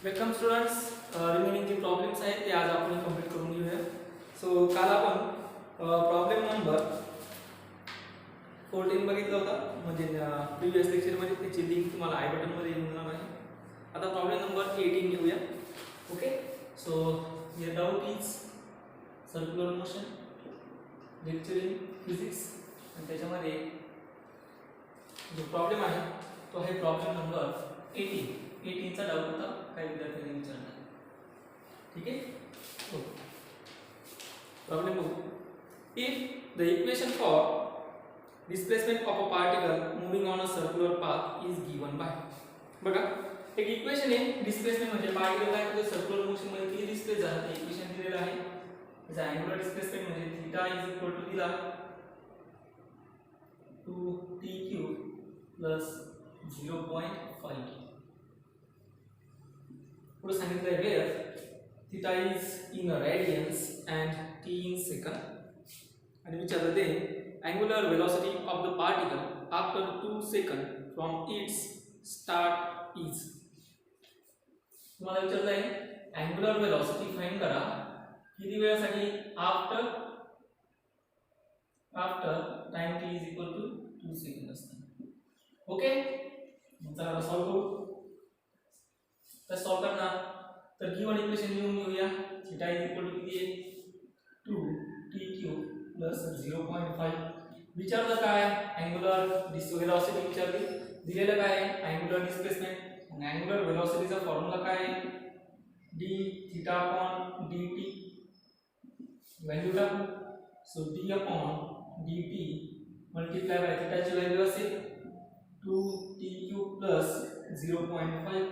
Welcome students. Remaining जे problems आहेत ते आज आपण कंप्लीट करून घेऊया. सो काल आपण प्रॉब्लेम नंबर 14 बघितला होता, म्हणजे प्रिव्हियस लेक्चरमध्ये त्याची लिंक तुम्हाला आय बटनमध्ये येऊन जाणार आहे. आता प्रॉब्लेम नंबर 18 घेऊया. Okay, so here doubt is circular motion, lecture in physics, आणि त्याच्यामध्ये जो प्रॉब्लेम आहे तो आहे प्रॉब्लेम नंबर 18 चा डाऊट होता काही विद्यार्थ्यांनी विचारला. ठीक आहे, प्रॉब्लेम बघू. If the equation for displacement of a particle moving on a circular path is given by. बघा, एक इक्वेशन आहे डिस्प्लेसमेंट म्हणजे पार्टिकल काय होतं सर्क्युलर मोशन मध्ये किती डिस्प्लेस झालं ते इक्वेशन दिलेलं आहे. त्याचा अँग्युलर डिस्प्लेसमेंट म्हणजे थीटा इज इक्वल टू दिला 2t³ प्लस 0.5. पुढे सांगितलं आहे where theta is in radians and t in second, आणि विचारलं ते angular velocity of the particle after 2 second from its start is. तुम्हाला विचारलं आहे अँग्युलर वेलोसिटी फाइंड करा किती वेळासाठी after time t is equal to 2 second असतं. ओके, चला सॉल्व करू. तर सॉल्व करणार तर गिवन इक्वेशन लिहून घेऊया. थीटा इज इक्वल टू किती आहे 2t³ प्लस 0.5. विचारलं काय अँग्युलर वेलोसिटी विचारली, दिलेलं काय अँग्युलर डिस्प्लेसमेंट. अँग्युलर वेलोसिटीचा फॉर्म्युला काय आहे d theta upon dt. Value टाकू. So d upon dt multiply by थीटाची व्हॅल्यू असेल 2t³ प्लस 0.5.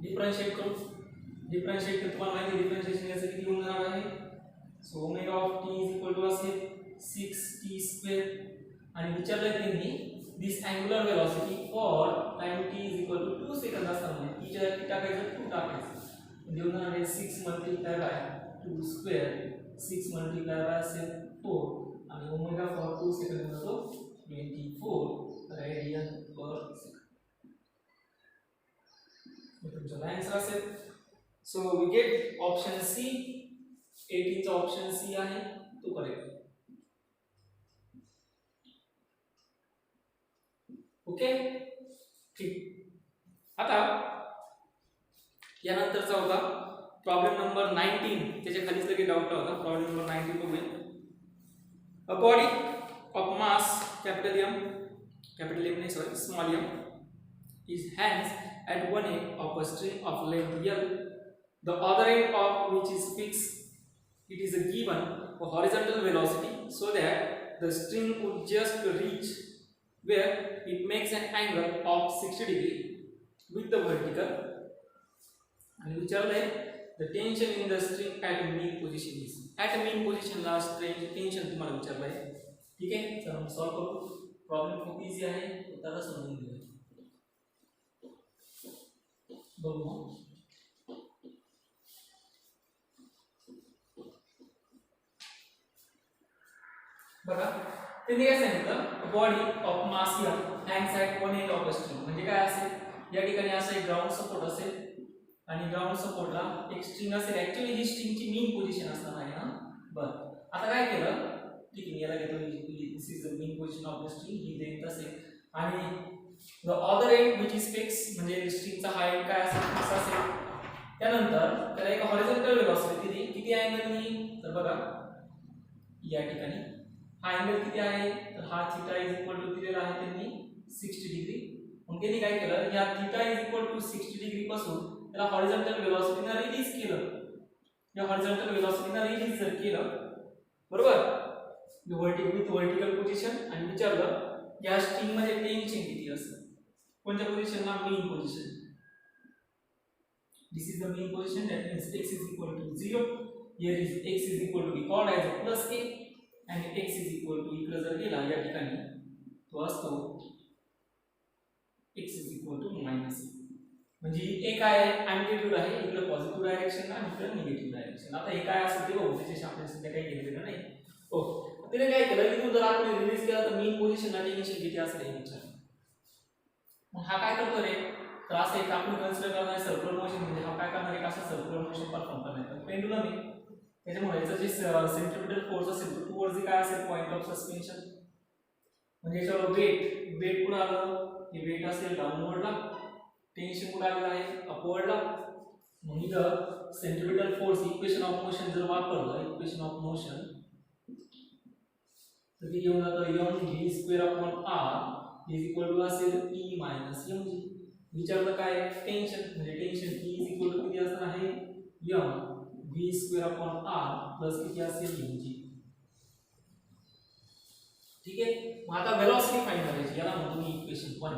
डिफरन्शिएट करू. डिफरन्शिएट तुम्हाला माहिती आहे डिफरन्शिएशन याचं किती होऊन जाणार आहे. So omega of t is equal to असेल 6t². आणि विचारलंय त्यांनी this angular velocity for time t is equal to 2 second असताना t च्या जागी टाकायचं 2 टाकायचं देऊन जाणार आहे 6 मल्टिप्लाय बाय 2². 6 मल्टिप्लाय बाय असेल 4 आणि ओमेगा फॉर 2 सेकंद होतो 24 रेडियन पर सेकंड. तुमचा आन्सर असेल. So we get option C. 18 चा ऑप्शन सी आहे तो करेक्ट. ओके, ठीक. आता यानंतरचा होता प्रॉब्लेम नंबर 19. त्याच्या खालीच लगेच डाऊट होता. प्रॉब्लेम नंबर 19 बघूया. A body of mass capital M नहीं sorry small m is hangs at one end of a string of length L, the other end of which is fixed. It is given a horizontal velocity so that the string would just reach where it makes an angle of 60 degree with the vertical. And विचारलंय the tension in the string at mean position is. At mean position ला tension तुम्हाला विचारलंय. ठीक आहे, चला हम solve करू. Problem खूप easy आहे, उत्तर समजून घेऊया. बघू. बघा त्यांनी काय सांगितलं body of mass M hangs at one end of a string. म्हणजे काय असेल या ठिकाणी असं एक ग्राउंड सपोर्ट असेल आणि ग्राउंड सपोर्टला एक स्ट्रिंग असेल. ऍक्च्युअली ही स्ट्रिंगची मीन पोझिशन असणार आहे ना. बरं, आता काय केलं, ठीक आहे, याला घेतो this is the mean position of the string. ही लेंथ असेल आणि the other end which is fix म्हणजे स्ट्रिंगचा हा एंड काय असेल फिक्स असेल. त्यानंतर त्याला एक हॉरिझॉन्टल वेलोसिटी दिली. किती अँगलनी तर बघा या ठिकाणी हा अँगल किती आहे तर हा थीटा इज इक्वल टू दिलेला आहे त्यांनी 60 डिग्री. मग त्यांनी काय केलं या theta is equal to 60 degree पासून त्याला हॉरिझॉन्टल वेलोसिटीने रिलीज केलं. या हॉरिझॉन्टल वेलोसिटीने रिलीज जर केलं बरोबर वर्टिकल पोझिशन आणि विचारलं या स्ट्रिंग मध्ये टेन्शन किती असतं. कोणत्या पोझिशनला mean position. This is the mean position that means x is equal to 0. here is x is equal to be called as plus a and x is equal to इकडे जर गेला या ठिकाणी तो असतो x is equal to minus a. म्हणजे a काय आहे अँटीट्यूड आहे, इकडे पॉझिटिव्ह डायरेक्शन आणि इकडे निगेटिव्ह डायरेक्शन. आता हे काय असेल ते बघू, त्याच्याशी आपण सध्या काही केलेलं नाही. ओके, तिने काय केलं इथून जर आपण रिलीज केला तर मीन पोझिशनला टेन्शन किती असेल हे विचार. मग हा काय करतो रे तर असं एक आपण कन्सिडर करणार आहे सर्क्युलर मोशन, म्हणजे हा काय करणार आहे, असं सर्क्युलर मोशन परफॉर्म करणार आहे. पेंडुलम आहे त्याच्यामुळे याचं जे सेंट्रिपिटल फोर्स असेल तो टुवर्ड्स काय असेल, पॉइंट ऑफ सस्पेन्शन. म्हणजे याच्यावर वेट कुठं आलं, हे वेट असेल डाऊनवर्डला, टेन्शन कुठं आलेलं आहे अपवर्डला. मग इथं centripetal force equation of motion जर वापरलं, इक्वेशन ऑफ मोशन, तर ते घेऊन जातं mv²/r इज इक्वल टू असेल E - mg. विचारलं काय टेन्शन, म्हणजे tension E is equal to किती असणार आहे, mv²/r प्लस किती असेल mg. ठीक आहे. मग आता वेलोसिटी फाइंड करायची, याला म्हणतो मी इक्वेशन 1.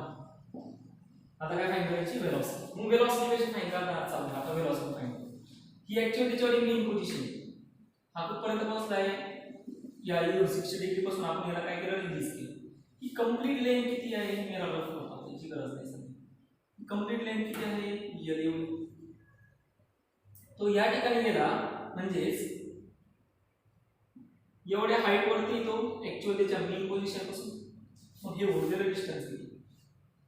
आता काय फाइंड करायची, वेलोसिटी. मग वेलोसिटी कशी फाइंड करणार, चालतं आता वेलोसिटी फाइंड. ही ऍक्च्युअली त्याच्यावर मेन पोझिशन हा कुठपर्यंत पोहोचलाय, या 60 डिग्री पासून आपण याला काय केलं, रिलीज केलं. ही कंप्लीट लेंथ किती आहे हे मला रफ होतं, याची गरज नाही समजा. कंप्लीट लेंथ किती आहे, L एवढी. तो या ठिकाणी गेला म्हणजेच एवढ्या हाईट वरती तो ऍक्च्युअली त्याच्या मेन पोझिशन पासून. मग हे उरलेलं डिस्टन्स किती,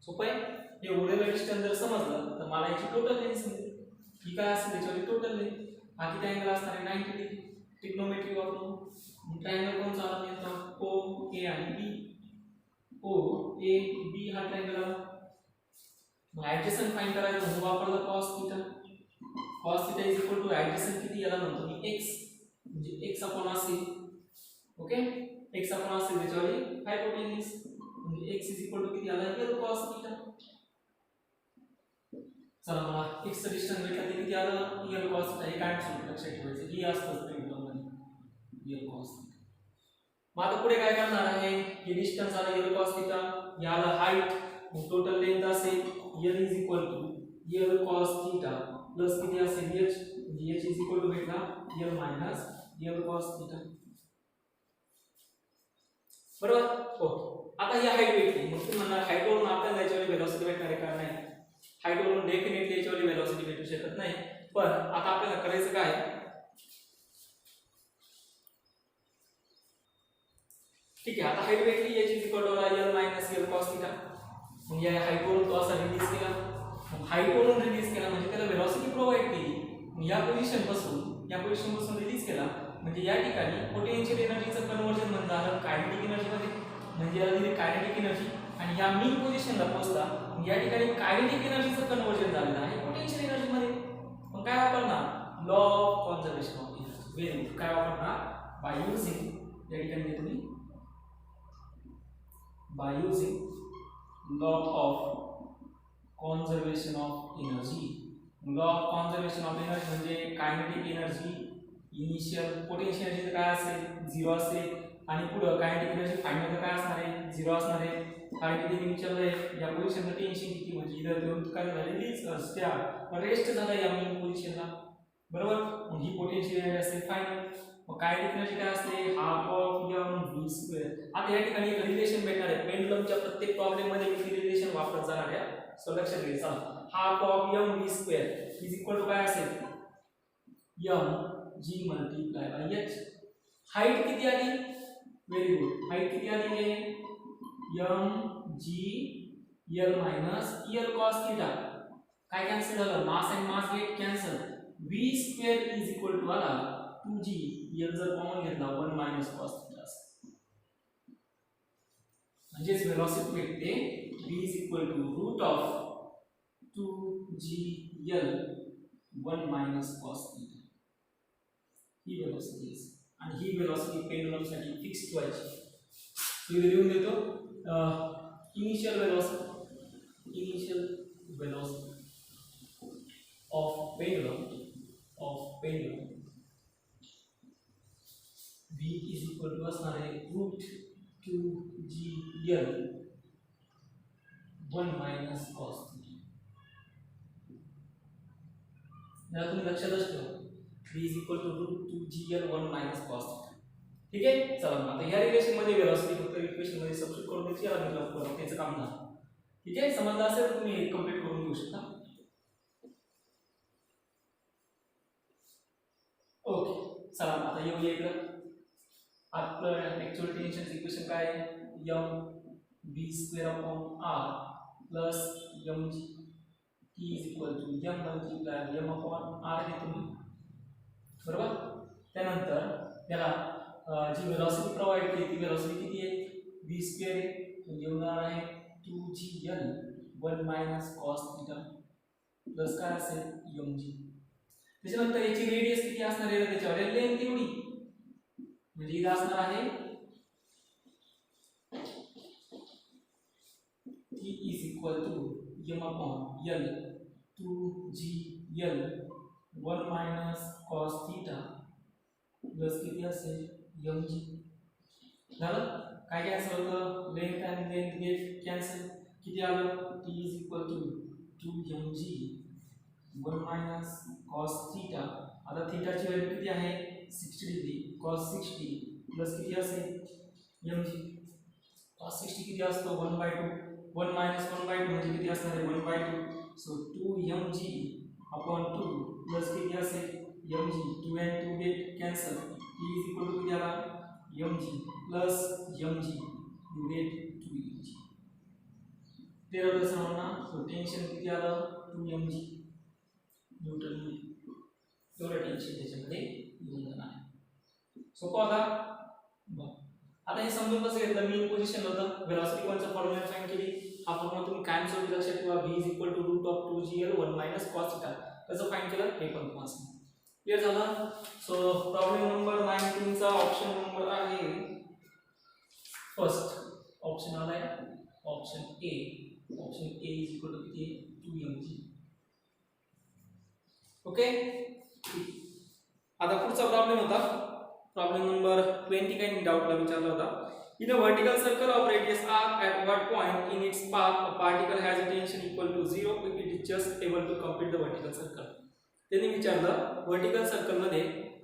सोपं आहे. हे उरलेलं डिस्टन्स जर समजलं तर मला याची टोटल लेंथ समजेल. ही काय असेल त्याच्यावरची टोटल लेंथ. हा किती अँगल असणार आहे, 90 डिग्री. ट्रिग्नोमेट्री वापरून ट्रायंगल कोणचा आला मिळतो, ओ ए आणि बी. ओ ए बी हा ट्रायंगल आला. मग ऍडजस्टंट फाइंड करायचं म्हणून वापरलं cos theta. cos theta is equal to adjacent किती, याला म्हणतो मी x, म्हणजे x अपॉन असेल. ओके, x अपॉन असेल त्याच्यावर हायपोटेन्यूज, म्हणजे x इज इक्वल टू किती आला, L cos थीटा. चला मला x चं डिस्टन्स भेटला ते किती आलं, L cos थीटा. हे काय लक्षात ठेवायचं, ही असतं पेंडुलम मध्ये L cos थीटा. मग आता पुढे काय करणार आहे, हे डिस्टन्स आलं L cos थीटा, याला हाईट, टोटल लेंथ असेल L is equal to L cos theta plus किती असेल h, म्हणजे h इज इक्वल टू भेटला L minus L cos theta. बरोबर. ओके, आता ही हाईट भेटली. मग तुम्ही म्हणणार हाईट वरून आपल्याला याच्यावर वेलोसिटी भेटणार आहे का, नाही. हाईट वरून डेफिनेटली याच्यावर वेलोसिटी भेटू शकत नाही. पण आता आपल्याला करायचं काय, ठीक आहे. आता हाईट भेटली, h is equal to L minus L cos theta. मग या हाईट वरून तो असा रिलीज केला. मग हाईट वरून रिलीज केला म्हणजे त्याला वेलोसिटी प्रोव्हाइड केली. मग या पोझिशन पासून रिलीज केला म्हणजे या ठिकाणी पोटेन्शियल एनर्जीचं कन्वर्जन म्हणजे झालं कायनेटिक एनर्जी मध्ये. म्हणजे याला दिली कायनेटिक एनर्जी आणि या मेन पोझिशनला पोहोचला. या ठिकाणी कायनेटिक एनर्जीचं कन्वर्जन झालेलं आहे पोटेन्शियल एनर्जी मध्ये. मग काय वापरणार, law of conservation of energy. Very good. काय वापरणार, बाय युजिंग, या ठिकाणी घेतो मी by using law of conservation of energy. law of conservation of energy म्हणजे kinetic energy initial potential energy काय असेल 0 असेल आणि पुढे कायनेटिक एनर्जी फायनल काय असणार आहे 0 असणार आहे. कारण किती विचारलं आहे या पोझिशनचं टेन्शन किती, म्हणजे इधर देऊन काय झालं रिलीज स्टॅर रेस्ट झाला या मेन पोझिशनला. बरोबर. मग ही पोटेन्शियल एनर्जी असेल फायनल. मग कायनेटिक एनर्जी काय असते, हाफ ऑफ mv². आता या ठिकाणी एक रिलेशन भेटणार आहे. पेंडुलमच्या प्रत्येक प्रॉब्लेम मध्ये मी रिलेशन वापरत जाणार आहे. सो लक्षात घ्यायचं, half of mv² is equal to काय असेल mg multiply by h. Height किती आली, व्हेरी गुड. हाईट किती आली आहे mg L minus L cos theta. काय कॅन्सल झालं, मास आणि mass get cancel. v² is equal to आला 2g, L जर कॉमन घेतला 1 मायनस cos थीटा. म्हणजेच वेलोसिटी भेटते v is equal to root of 2g L 1 minus cos theta. ही velocity आहे आणि ही वेलोसिटी पेंडुलमसाठी फिक्स ठेवायची. मी लिहून देतो initial velocity of pendulum v is equal to असणार आहे root 2g L 1 minus cos theta. जरा तुम्ही लक्षातच ठेवा v is equal to root 2g L 1 minus cos theta. ठीक आहे. चला मग आता ह्या रिलेशन मध्ये वेलोसिटी फक्त इक्वेशन मध्ये सबस्टिट्यूट करून द्यायची, याला मी लवकर त्याचं काम झालं. ठीक आहे. समजलं असेल तर तुम्ही कंप्लीट करून घेऊ शकता. ओके, चला आता येऊया इकडं. आपलं ऍक्च्युअल टेन्शन इक्वेशन काय आहे, mv² r plus mg t is equal to m multiply m upon r घेतो मी, बरोबर. त्यानंतर याला जी वेलोसिटी प्रोव्हाइड केली ती वेलोसिटी किती आहे, v स्क्वेअर आहे, म्हणजे होणार आहे 2gl 1 minus cos theta plus काय असेल mg. त्याच्यानंतर याची रेडियस किती असणार आहे, त्याच्यावर लेंथ एवढी, म्हणजे इथं असणार आहे t is equal to m upon l 2gl 1 minus cos theta plus किती असेल mg. झालं. काय कॅन्सल होतं, लेंथ आणि लेंथ गेट कॅन्सल, किती आलं t is equal to 2mg 1 minus cos theta. आता थीटाची व्हॅल्यू किती आहे 60 डिग्री, cos 60 प्लस किती असेल mg. cos 60 किती असतो 1/2, 1 मायनस 1/2 म्हणजे किती असणार आहे 1/2. सो 2mg अपॉन 2 प्लस किती असेल mg. 2 and 2 get cancel, t is equal to किती आला mg plus mg, you get 2mg. Clear होतं सर्वांना. सो टेन्शन किती आलं 2mg न्यूटन मीटर, एवढं टेन्शन त्याच्यामध्ये येऊन जाणार आहे. सोपं होता. आता हे समजून कसं घेतलं, मीन पोझिशन होतं, वेलोसिटी कोणच्या फॉर्म्युला फाइंड केली, हा फॉर्म्युला तुम्ही कायम स्वरूपी लक्षात ठेवा, v is equal to root of 2gl 1 minus cos theta. कसं फाइंड केलं हे पण तुम्हाला सांगतो. क्लियर झालं. सो प्रॉब्लेम नंबर 19 चा ऑप्शन नंबर आहे फर्स्ट, ऑप्शन आलाय option A. Option A is equal to किती 2mg. ओके. आता पुढचा प्रॉब्लेम होता प्रॉब्लेम नंबर 20, काही डाऊटला विचारला होता. In a vertical circle of radius r at what point in its path a particle has a tension equal to 0 if it is just able to complete the vertical circle. त्यांनी विचारलं vertical circle मध्ये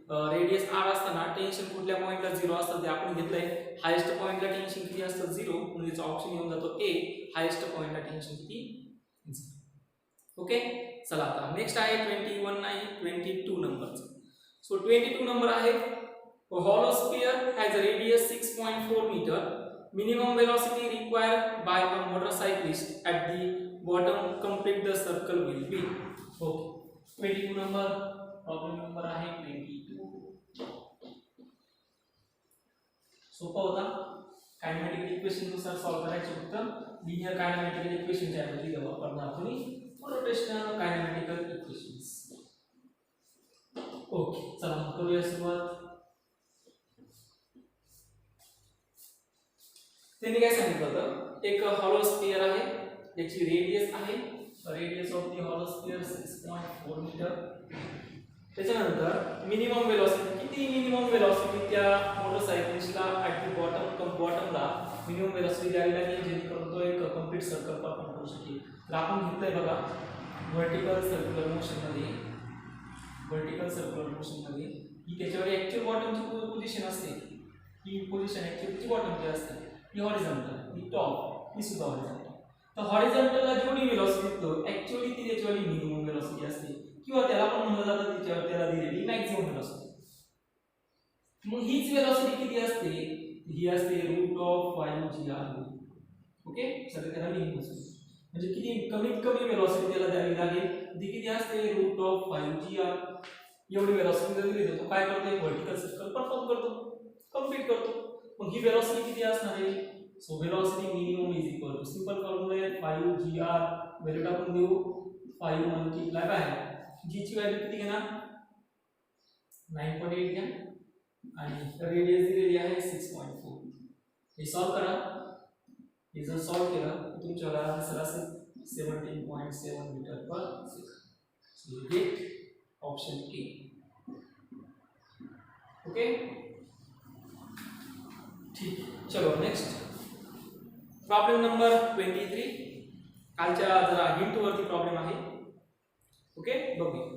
radius r असताना tension कुठल्या पॉइंटला 0 असतं ते आपण घेतलंय. हायेस्ट पॉइंटला टेन्शन किती असतं 0, म्हणजे त्याचा ऑप्शन येऊन जातो ए. हायेस्ट पॉइंटला टेन्शन किती 0. ओके. चला आता नेक्स्ट आहे 21 नाही 22 नंबरचा. सो 22 नंबर आहे a hollow sphere has a radius 6.4 meter. Minimum velocity required by a motorcyclist at the bottom complete the circle will be. Okay. 22 number problem number आहे 22. सोपा होता. कायनेमॅटिक इक्वेशन नुसार सॉल्व करायचे फक्त. लिनियर कायनेमॅटिक इक्वेशन च्या ऐवजी वापरणार आपण रोटेशनल कायनेमॅटिकल इक्वेशन्स. ओके. चला करूया सुरुवात. त्यांनी काय सांगितलं होतं, एक हॉलो स्फियर आहे, याची रेडियस आहे, radius of the hollow sphere 6.4 metre. त्याच्यानंतर मिनिमम वेलोसिटी, किती मिनिमम वेलोसिटी त्या मोटरसायकलिस्टला ॲट द बॉटमला मिनिमम वेलोसिटी द्यावी लागेल जेणेकरून तो एक कंप्लीट सर्कल परफॉर्म करू शकेल. तर आपण घेतलंय बघा व्हर्टिकल सर्क्युलर मोशनमध्ये, व्हर्टिकल सर्क्युलर मोशनमध्ये ही त्याच्यावर ॲक्च्युअल बॉटमची पोझिशन असते, ही पोझिशन ॲक्च्युअलची बॉटमची असते, ही हॉरिझॉन्टल, ही टॉप, ही सुद्धा हॉरिझॉन्टल. तर हॉरिझॉन्टलला जेवढी वेलोसिटी देतो ॲक्च्युअली ती त्याच्यावरची मिनिमम वेलोसिटी असते, किंवा त्याला पण म्हणलं जातं त्याच्यावर त्याला दिलेली मॅक्सिमम वेलोसिटी. मग हीच वेलोसिटी किती असते, ही असते रूट ऑफ 5gr. ओके. सगळे त्याला लिहून बसू, म्हणजे किती कमीत कमी वेलोसिटी त्याला द्यावी लागेल, ती किती असते रूट ऑफ 5gr. एवढी वेलोसिटी जर दिली तर तो काय करतो, व्हर्टिकल सर्कल परफॉर्म करतो, कंप्लीट करतो. मग ही वेलोसिटी किती असणार आहे, so velocity minimum is equal to simple formula आहे 5gr. व्हॅल्यू टाकून देऊ 5 मल्टिप्लाय बाय g ची व्हॅल्यू किती घेणार 9.8 घ्या आणि रेडियस दिलेली आहे 6.4. हे सॉल्व करा. हे जर सॉल्व केलं तर तुमच्याला आन्सर असेल 17.7 metre per second. So you get option A. Okay. ठीक. चलो नेक्स्ट प्रॉब्लेम नंबर 23. कालच्या जरा हिंट वरती प्रॉब्लेम आहे. ओके. बघूया.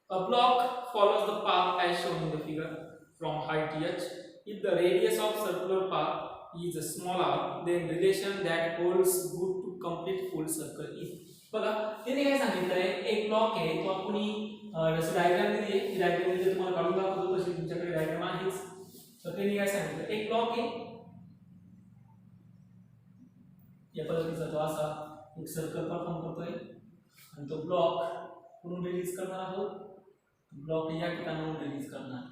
A block follows the path as shown in the figure from height h. If the radius of circular path is smaller, then relation that holds good to complete full circle is. बघा तिने काय सांगितलंय, एक block आहे तो आपण जसं diagram दिली आहे, डायग्राम मध्ये तुम्हाला काढून दाखवतो, तशी तुमच्याकडे डायग्राम आहेच. तर तिने काय सांगितलं, एक ब्लॉक आहे, या पद्धतीचा तो असा एक सर्कल परफॉर्म करतोय. आणि तो ब्लॉक कुठून रिलीज करणार आहोत, ब्लॉक या ठिकाणाहून रिलीज करणार.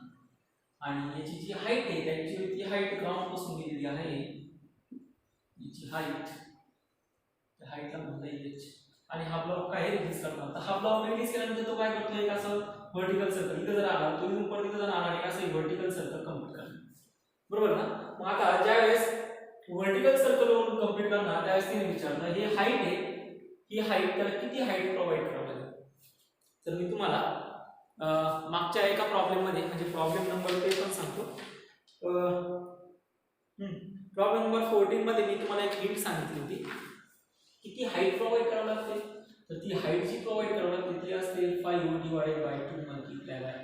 आणि याची जी हाईट आहे ऍक्च्युअली ती हाईट ग्राउंड पासून गेलेली आहे. याची हाईटला म्हणता येईल. आणि हा ब्लॉक काय रिलीज करणार, तर हा ब्लॉक रिलीज केल्यानंतर तो काय करतो, एक असं व्हर्टिकल सर्कल इथं जर आला तो इथून परत इथं जाणार आणि असं व्हर्टिकल सर्कल कंप्लीट करणार. बरोबर ना. मग आता ज्या वेळेस व्हर्टिकल सर्कल वरून कंप्लीट करणार त्यावेळेस तिने विचारलं ही हाईट आहे, ही हाईट त्याला किती हाईट प्रोव्हाइड करावं लागेल. तर मी तुम्हाला मागच्या एका प्रॉब्लेम मध्ये म्हणजे प्रॉब्लेम नंबर ते पण सांगतो. प्रॉब्लेम नंबर 14 मध्ये मी तुम्हाला एक हिंट सांगितली होती किती हाईट प्रोव्हाइड करावी लागते. तर ती हाईट जी प्रोव्हाइड करावी लागते ती असते 5 divided by 2 multiply by r.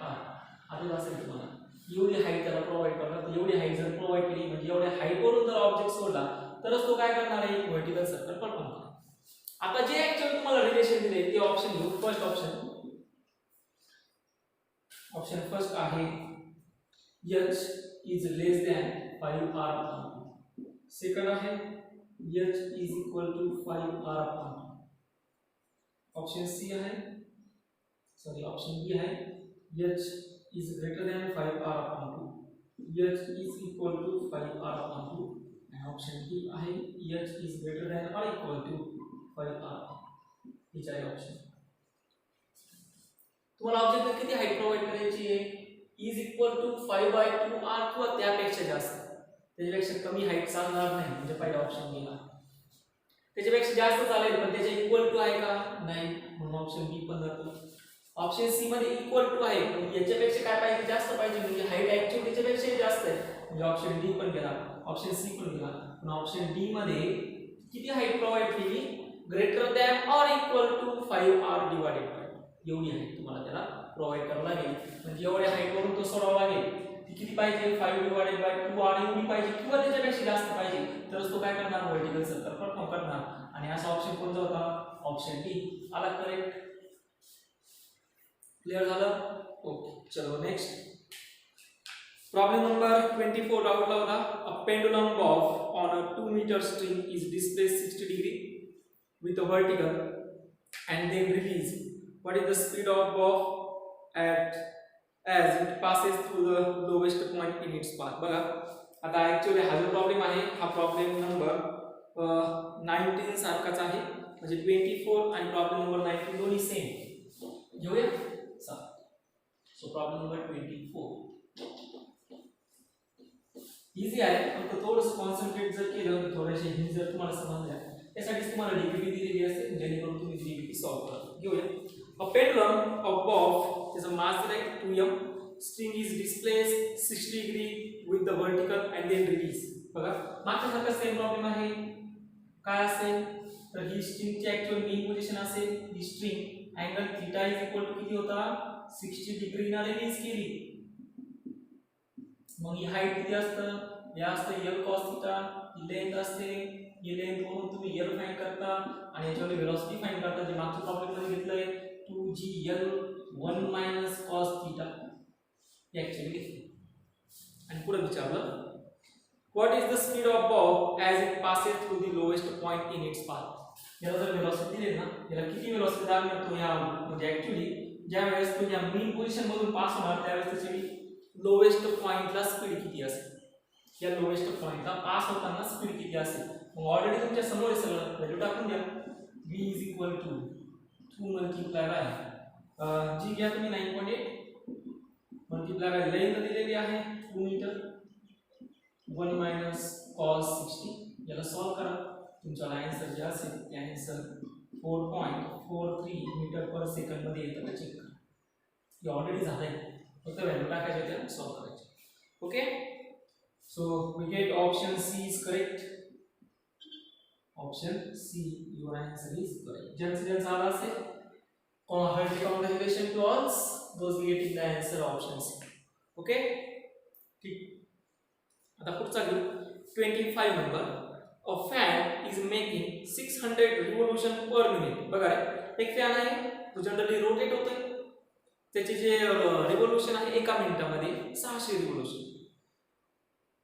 आता असेल तुम्हाला एवढी हाईट त्याला प्रोव्हाइड करावी लागते. एवढी हाईट जर प्रोव्हाइड केली म्हणजे एवढ्या हाईट वरून जर ऑब्जेक्ट सोडला तरच तो काय करणार आहे, एक व्हर्टिकल सर्कल परफॉर्म करणार. आता जे ऍक्च्युअली तुम्हाला रिलेशन दिले ते ऑप्शन घेऊ. फर्स्ट ऑप्शन फर्स्ट आहे h is less than 5r upon 2. Second आहे h is equal to 5r upon 2. Option C आहे ऑप्शन बी आहे h is greater than 5r upon 2, h is equal to 5r upon 2, and option D आहे h is greater than or equal to 5r. हे आहे option. तुम्हाला object किती height provide करायची आहे, is equal to 5/2r किंवा त्यापेक्षा जास्त. त्याच्यापेक्षा कमी हाईट चालणार नाही म्हणजे पहिला ऑप्शन गेला. त्याच्यापेक्षा जास्त चालेल पण त्याच्या इक्वल टू आहे का नाही म्हणून ऑप्शन बी पण जातो. ऑप्शन सी मध्ये इक्वल टू आहे पण याच्यापेक्षा काय पाहिजे, जास्त पाहिजे म्हणजे हाईट ऍक्च्युअली त्याच्यापेक्षा जास्त आहे म्हणजे ऑप्शन डी पण गेला, ऑप्शन सी पण गेला. पण ऑप्शन डी मध्ये किती हाईट प्रोव्हाइड केली, greater than or equal to 5r divided by. एवढी हाईट तुम्हाला त्याला प्रोव्हाइड करावं लागेल म्हणजे एवढ्या हाईट वरून तो सोडावा लागेल. ती किती पाहिजे 5 डिवाइडेड बाय 2r एवढी पाहिजे किंवा त्याच्यापेक्षा जास्त पाहिजे तरच तो काय करणार, व्हर्टिकल सर्कल परफॉर्म करणार. आणि असा ऑप्शन कोणता होता, ऑप्शन डी आला करेक्ट. क्लियर झालं. ओके चलो नेक्स्ट प्रॉब्लेम नंबर 24 डाउटला होता. A pendulum bob on a 2 metre string is displaced 60 degree with a vertical and then release. What is the speed of bob as it passes through the lowest point in its path. बघा आता actually हा जो problem आहे हा problem number 19 सारखाच आहे म्हणजे 24 आणि प्रॉब्लेम नंबर 19 दोन्ही सेम घेऊया. सो प्रॉब्लेम नंबर 24 इझी आहे फक्त थोडंसं कॉन्सन्ट्रेट जर केलं थोडेसे हिंट जर तुम्हाला समजल्या त्यासाठी तुम्हाला डीपीटी दिलेली असते जेणेकरून तुम्ही डीपीटी सॉल्व्ह करा. घेऊया. A pendulum of bob is a mass like 2m. String is displaced 60 degree with the vertical and then release. बघा मागच्या सारखा सेम प्रॉब्लेम आहे. काय असेल तर ही स्ट्रिंगची ऍक्च्युअल मेन पोझिशन असेल. ही string angle theta is equal to किती होता 60 डिग्रीना रिलीज केली. मग ही हाईट किती असतं, हे असतं l cos थीटा, ही लेंथ असते, ही लेंथ वरून तुम्ही l फाइंड करता आणि याच्यावर वेलोसिटी फाइंड करता जे मागच्या प्रॉब्लेम मध्ये घेतलंय 2gl 1 - cos थीटा हे ऍक्च्युअली घेतलं. आणि पुढे विचारलं what is the speed of Bob as it passes through the lowest point in its path. याला जर वेलोसिटी दिली ना याला किती वेलोसिटी दाब मिळतो या म्हणजे ऍक्च्युअली ज्या वेळेस तो या मेन पोझिशन मधून पास होणार त्यावेळेस त्याची लोएस्ट पॉइंटला स्पीड किती असेल, या लोएस्ट पॉइंटला पास होताना स्पीड किती असेल. मग ऑलरेडी तुमच्या समोर आहे सगळं व्हॅल्यू टाकून द्या. v is equal to 2 multiply by g घ्या तुम्ही 9.8 मल्टिप्लाय बाय लेंथ दिलेली आहे 2 मीटर 1 - cos 60. याला सॉल्व करा तुमचा आन्सर जे असेल ते आन्सर 4.43 मीटर पर सेकंड मध्ये येतं का चेक करा. हे ऑलरेडी झालंय फक्त व्हॅल्यू टाकायचे त्याला सॉल्व करायचे. Okay so we get option C is correct. Option C your answer is correct. ज्यांचा आला असेल hearty congratulation to all those getting the answer option C. Okay ठीक. आता पुढचा घेऊ 25 नंबर. A fan is making 600 revolution per minute. बघा एक फॅन आहे तो जनरली रोटेट होतोय त्याचे जे रिव्होल्यूशन आहे एका मिनिटामध्ये 600 revolution.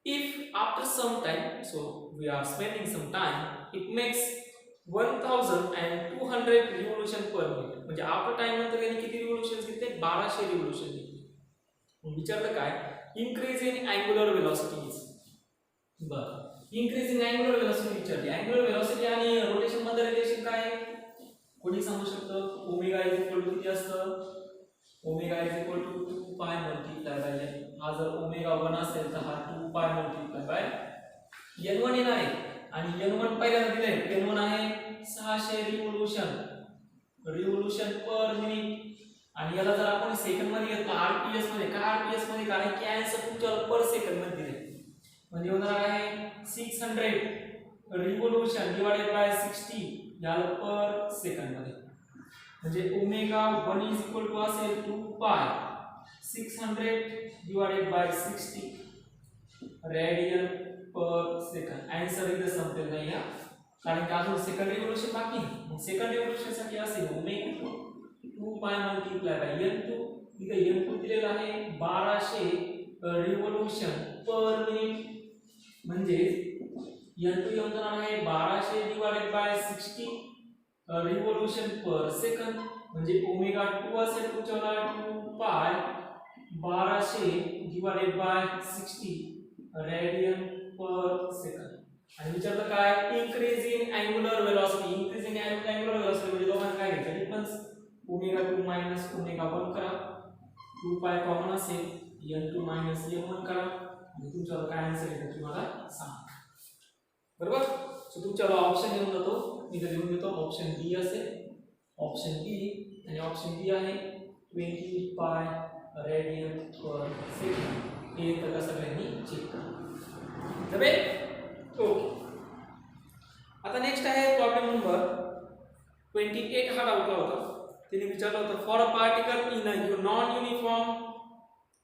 If after some time, so we are spending some time, it makes 1200 revolution per minute, म्हणजे आफ्टर टाइम नंतर त्यांनी किती रिव्होल्यूशन्स घेतले? 1200 रिव्होल्यूशन घेतले. मग विचारलं काय? Increase in angular velocities. बरं, इन्क्रीज इन अँग्युलर वेलोसिटी विचारली. अँग्युलर वेलोसिटी आणि रोटेशन मध्ये रिलेशन काय आहे? कोणी सांगू शकतं? ओमेगा इज इक्वल टू किती असतं? ओमेगा इज इक्वल टू 2 पाय मल्टिप्लाय बाय n. हा जर ओमेगा 1 असेल तर हा 2 पाय मल्टिप्लाय बाय n1 येणार आहे. आणि n1 पहिल्यांदा दिलंय, n1 आहे 600 रिव्होल्यूशन पर मिनिट. आणि याला जर आपण सेकंड मध्ये घेतलं आरपीएस मध्ये, काय आरपीएस मध्ये काय की आन्सर तुमच्याला पर सेकंड मध्ये दिले, म्हणजे होणार आहे 600 रिव्होल्यूशन डिवाइडेड बाय 60 याला पर सेकंड मध्ये. म्हणजे ओमेगा 1 इज इक्वल टू असेल 2 पाय 600 divided by 60 radian per second. Answer इथे संपेल नाही हा, कारण की अजून सेकंड रिव्होल्यूशन बाकी आहे. मग सेकंड रिव्होल्यूशन साठी असेल ओमेगा 2 पाय मल्टिप्लाय बाय n2. इथे n2 दिलेला आहे 1200 रिव्होल्यूशन पर मिनिट, म्हणजे n2 येऊन जाणार आहे 1200 divided by 60 revolution per second. म्हणजे ओमेगा 2 असेल तुमच्याला 2 पाय 1200 divided by 60 radian per second. आणि विचारलं काय? Increase in angular velocity. Increase in angular velocity म्हणजे दोघांना काय घ्यायचं? डिफरन्स ओमेगा 2 मायनस ओमेगा 1 करा, 2 पाय कॉमन असेल, n2 मायनस n1 करा, आणि तुमच्याला काय आन्सर येतो तुम्हाला सांगा. बरोबर? सो तुमच्याला ऑप्शन येऊन जातो, मी इथे लिहून देतो. ऑप्शन बी असेल, ऑप्शन बी, आणि ऑप्शन बी आहे 20 पाय रेडियन पर सेकंड. हे तर सगळ्यांनी चेक करा. जमेल? ओके. आता नेक्स्ट आहे प्रॉब्लेम नंबर 28. हा डाऊटला होता, तिने विचारलं होतं for a particle in a non uniform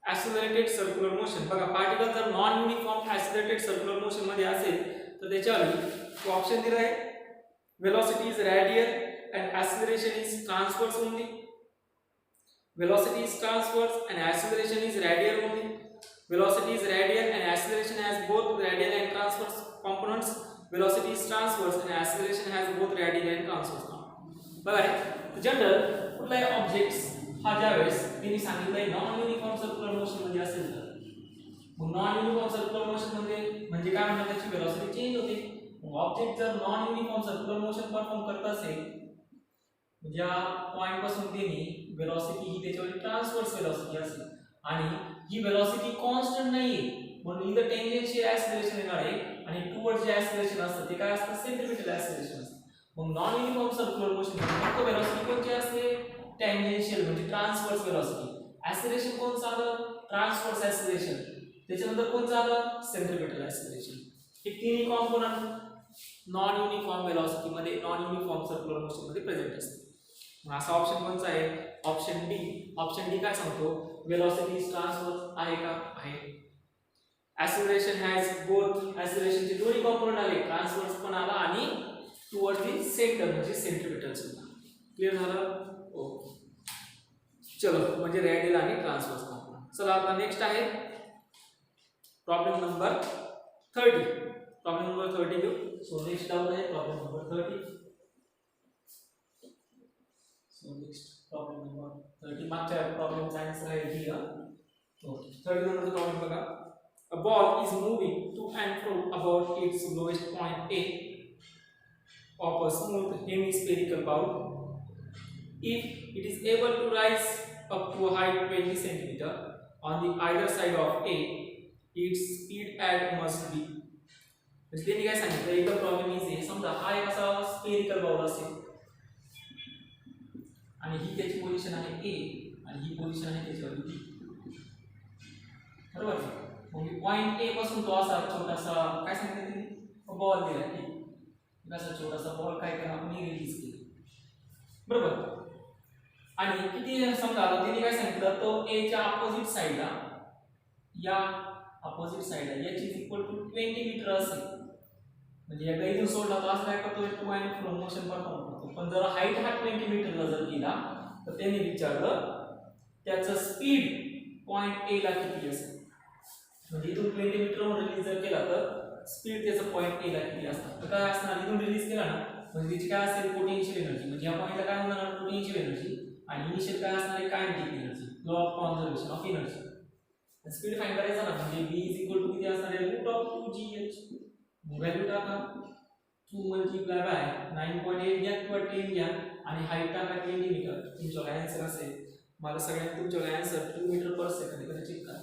accelerated circular motion. बघा, पार्टिकल जर non uniform accelerated circular motion मध्ये असेल तर त्याच्यावर ऑप्शन दिला आहे velocity is radial and acceleration is transverse only. Velocity is transverse and acceleration is radial only. Velocity is radial and acceleration has both radial and transverse components. Velocity is transverse and acceleration has both radial and transverse components. बघा रे, general कुठलाही objects हा ज्यावेळेस त्यांनी सांगितलंय non uniform circular motion मध्ये असेल तर, मग नॉन युनिफॉर्म सर्क्युलर मोशन मध्ये म्हणजे काय म्हणतात? त्याची वेलोसिटी चेंज होते. मग ऑब्जेक्ट जर non uniform circular motion perform करत असेल, म्हणजे या पॉइंट पासून त्यांनी वेलोसिटी ही त्याच्यावर ट्रान्सवर्स वेलोसिटी असेल, आणि ही वेलोसिटी कॉन्स्टंट नाहीये, म्हणून इथं टेंजेन्शियल ऍक्सिलरेशन येणार आहे, आणि टुवर्ड्स जे ऍक्सिलरेशन असतं ते काय असतं? सेंट्रिपिटल ऍक्सिलरेशन असतं. मग नॉन युनिफॉर्म सर्क्युलर मोशन फक्त वेलोसिटी कोणती असते? टेंजेन्शियल म्हणजे ट्रान्सवर्स वेलोसिटी. ऍक्सिलरेशन कोणतं आलं? Transverse acceleration. त्याच्यानंतर कोणतं आलं? Centripetal acceleration. हे तिन्ही कॉम्पोनंट नॉन युनिफॉर्म वेलोसिटी मध्ये, नॉन युनिफॉर्म सर्क्युलर मोशन मध्ये प्रेझेंट असते. मग असा ऑप्शन कोणता आहे? Option D. ऑप्शन डी काय सांगतो? वेलोसिटी इज ट्रान्सवर्स आहे का? आहे. acceleration has both, acceleration चे दोन्ही कॉम्पोनंट आले, ट्रान्सवर्स पण आला आणि टुवर्ड्स द सेंटर म्हणजे सेंट्रिपिटल सुद्धा. क्लियर झालं? ओके. चलो, म्हणजे रेडियल आणि ट्रान्सवर्स कॉम्पोनंट. चला आता नेक्स्ट आहे प्रॉब्लेम नंबर 30. प्रॉब्लेम नंबर 30 घेऊ. सो नेक्स्ट डाउट आहे problem number 30. So next problem number 30. मागच्या प्रॉब्लेमचा आन्सर आहे डी. ओके. 30 नंबरचा प्रॉब्लेम बघा. A ball is moving to and fro about its lowest point A of a smooth hemispherical bowl. If it is able to rise up to a height 20 cm on the either side of A, its speed at must be. इसलिए काय सांगितलं? एक problem is समजा हा एक असा spherical ball असेल आणि ही त्याची पोझिशन आहे A आणि ही पोझिशन आहे त्याच्यावर B. बरोबर? मग पॉइंट ए पासून तो असा छोटासा काय सांगितलं बॉल दिला की असा छोटासा बॉल काय करा आपण रिलीज केला. बरोबर? आणि किती समजा आता तिने काय सांगितलं? तो ए च्या अपोजिट साइडला, या अपोजिट साइडला याची इक्वल टू 20 मीटर असेल, म्हणजे एकदा इथून सोडला तर असं काय करतो? To and fro motion perform करतो. पण जर हाईट हा 20 मीटरला जर गेला तर त्यांनी विचारलं त्याचं स्पीड पॉइंट ए ला किती असेल. म्हणजे इथून 20 मीटरवर रिलीज जर केला तर स्पीड त्याचं पॉइंट ए ला किती असणार? तर काय असणार? इथून रिलीज केला ना म्हणजे तिची काय असेल पोटेन्शियल एनर्जी, म्हणजे या पॉइंटला काय होणार पोटेन्शियल एनर्जी आणि इनिशियल काय असणार आहे kinetic energy, law of conservation of energy. Speed find करायचा ना, म्हणजे v किती असणार आहे रूट ऑफ 2gh, व्हॅल्यू टाका 2 मल्टिप्लाय बाय 9.8 घ्या किंवा 10 घ्या आणि हाईट टाका 20 मीटर. तुमचा आन्सर असेल, मला सगळ्यात तुमचा आन्सर 2 मीटर पर सेकंड आहे. चेक करा,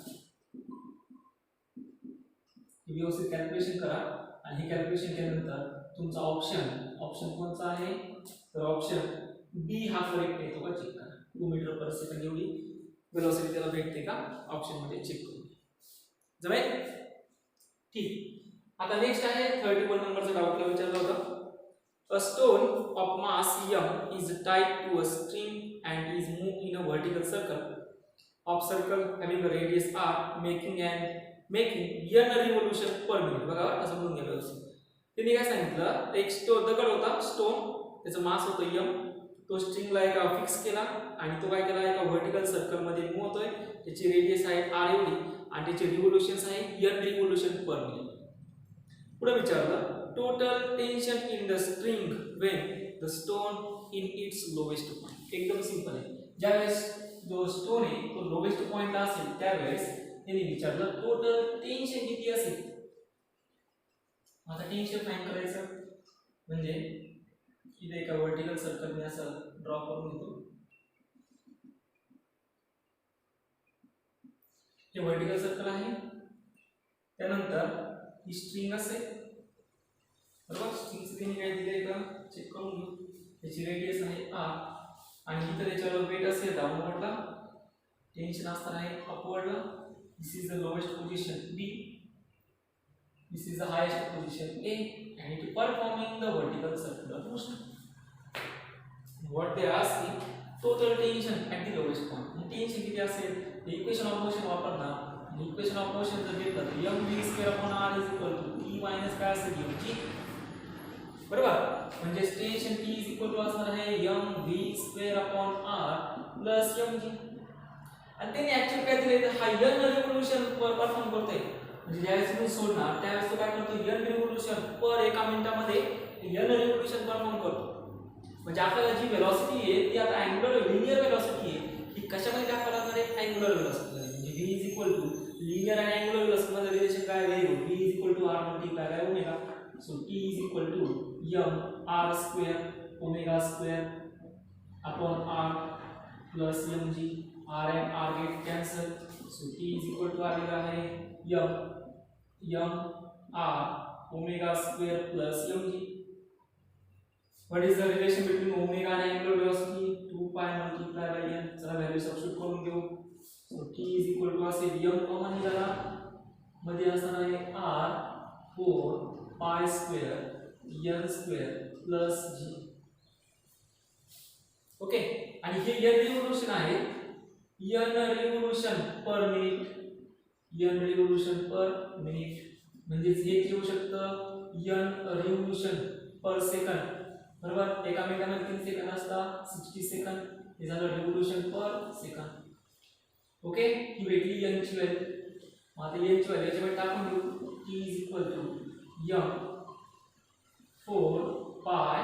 व्यवस्थित कॅल्क्युलेशन करा आणि हे कॅल्क्युलेशन केल्यानंतर तुमचा ऑप्शन कोणता आहे, तर ऑप्शन बी हा करेक्ट येतो का चेक करा. 2 मीटर पर सेकंड एवढी वेलोसिटी त्याला भेटते का ऑप्शन मध्ये चेक करू. जमेल ठीक. आता नेक्स्ट आहे 31 नंबरचा डाऊटला विचारला होता. A stone of mass m is tied to a string and is moved in a vertical circle of circle having a radius r making n revolution per minute. बघा असं म्हणून गेलं होतं. त्यांनी काय सांगितलं, एक दगड होता स्टोन, त्याचं मास होतं m, तो स्ट्रिंगला एका फिक्स केला आणि तो काय केला एका व्हर्टिकल सर्कल मध्ये मूव्ह होतोय, त्याची रेडियस आहे r एवढी आणि त्याचे रिव्होल्यूशन्स आहे n रिव्होल्यूशन पर मिनिट. पुढे विचारलं total tension in the string when the stone in its lowest point. एकदम सिंपल आहे, ज्यावेळेस जो स्टोन आहे तो लोवेस्ट पॉइंटला असेल त्यावेळेस त्यांनी विचारलं टोटल टेन्शन किती असेल. आता टेन्शन फाइंड करायचं म्हणजे इथे एका व्हर्टिकल सर्कल मी असं ड्रॉ करून घेतो. हे व्हर्टिकल सर्कल आहे, त्यानंतर ही स्ट्रिंग असेल बरोबर. स्ट्रिंगचं त्यांनी काय दिलंय का चेक करून घेऊ. त्याची रेडियस आहे r आणि इथं त्याच्यावर वेट असेल डाऊनवर्डला, टेन्शन असणार आहे अपवर्डला. This is the lowest position b, this is the highest position a and it performing the vertical circular motion. What they are asking total tension at the lowest point. Tension किती असेल, equation of motion वापरणार. Equation of motion जर घेतलं तर mv²/r t minus काय असेल mg बरोबर. म्हणजे टेन्शन t असणार आहे mv²/r mg. आणि त्यांनी ऍक्च्युअली काय दिले तर हा n रिव्होल्यूशन परफॉर्म करतोय, म्हणजे ज्यावेळेस तुम्ही सोडणार त्यावेळेस तो काय करतो n रिव्होल्यूशन पर एका मिनिटामध्ये n रिव्होल्यूशन परफॉर्म करतो. म्हणजे आपल्याला जी वेलोसिटी आहे ती आता अँग्युलर लिनियर वेलोसिटी आहे, ही कशामध्ये दाखवायला लागणार आहे अँग्युलर वेलोसिटी. म्हणजे v लिनियर आणि अँग्युलर वेलोसिटी मध्ये रिलेशन काय आहे, v r multiply by omega. So t m r² omega square upon r plus mg. r and r get cancel, so t r आहे m r omega square plus mg. What is the relation between omega and angular velocity? 2 pi multiplied by n. चला value substitute करून घेऊ. so t असेल m common निघाला, मध्ये असणार आहे r 4 pi square n square plus g. Okay, आणि हे n रिव्होल्यूशन आहे, n revolution per minute, n revolution per minute. म्हणजे हे येऊ शकतं n रिव्होल्यूशन पर सेकंड बरोबर. एका मिनिटामध्ये 3 सेकंद असतात 60 सेकंद, हे झालं रिव्होल्यूशन पर सेकंड. ओके, ही भेटली n ची व्हॅल्यू. आता n ची व्हॅल्यू याच्यामध्ये टाकून घेऊ. t m 4 pi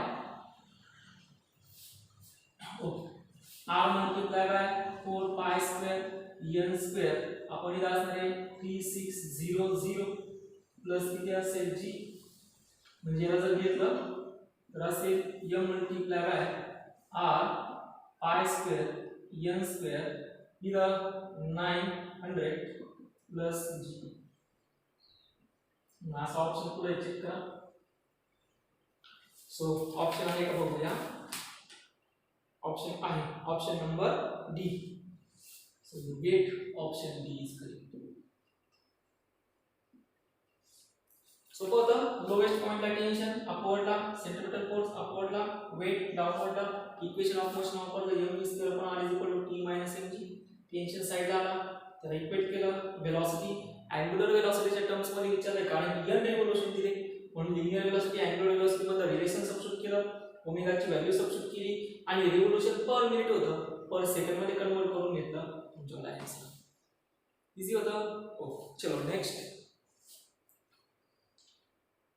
r multiply by 4 pi square n square आपण इथं असणार आहे 3600 प्लस किती असेल g. म्हणजे याला जर घेतलं तर असेल m multiply by r pi square n square इथं 900 प्लस g. असा ऑप्शन पुढे चेक करा. सो ऑप्शन आहे का बघूया. ऑप्शन आहे, option number D. So you get option D is correct. सोपं होतं. लोवेस्ट पॉइंटला टेन्शन अपवर्डला, सेंट्रिपेटल फोर्स अपवर्डला, वेट डाऊनवर्डला, इक्वेशन ऑफ मोशन वापरलं mv²/r t mg. टेन्शन साइडला आला तर इक्वेट केलं. वेलोसिटी अँग्युलर वेलोसिटीच्या टर्म्स मध्ये विचारले, कारण n रिव्होल्यूशन दिले म्हणून लिनियर वेलोसिटी अँग्युलर वेलोसिटी मध्ये रिलेशन सबस्टिट्यूट केलं, ओमेगाची व्हॅल्यू सबस्टिट्यूट केली आणि रिव्होल्यूशन पर मिनिट होतं पर सेकंड मध्ये कन्वर्ट करून घेतलं. तुमच्याकडे आन्सर इझी होतं. ओके, चलो नेक्स्ट.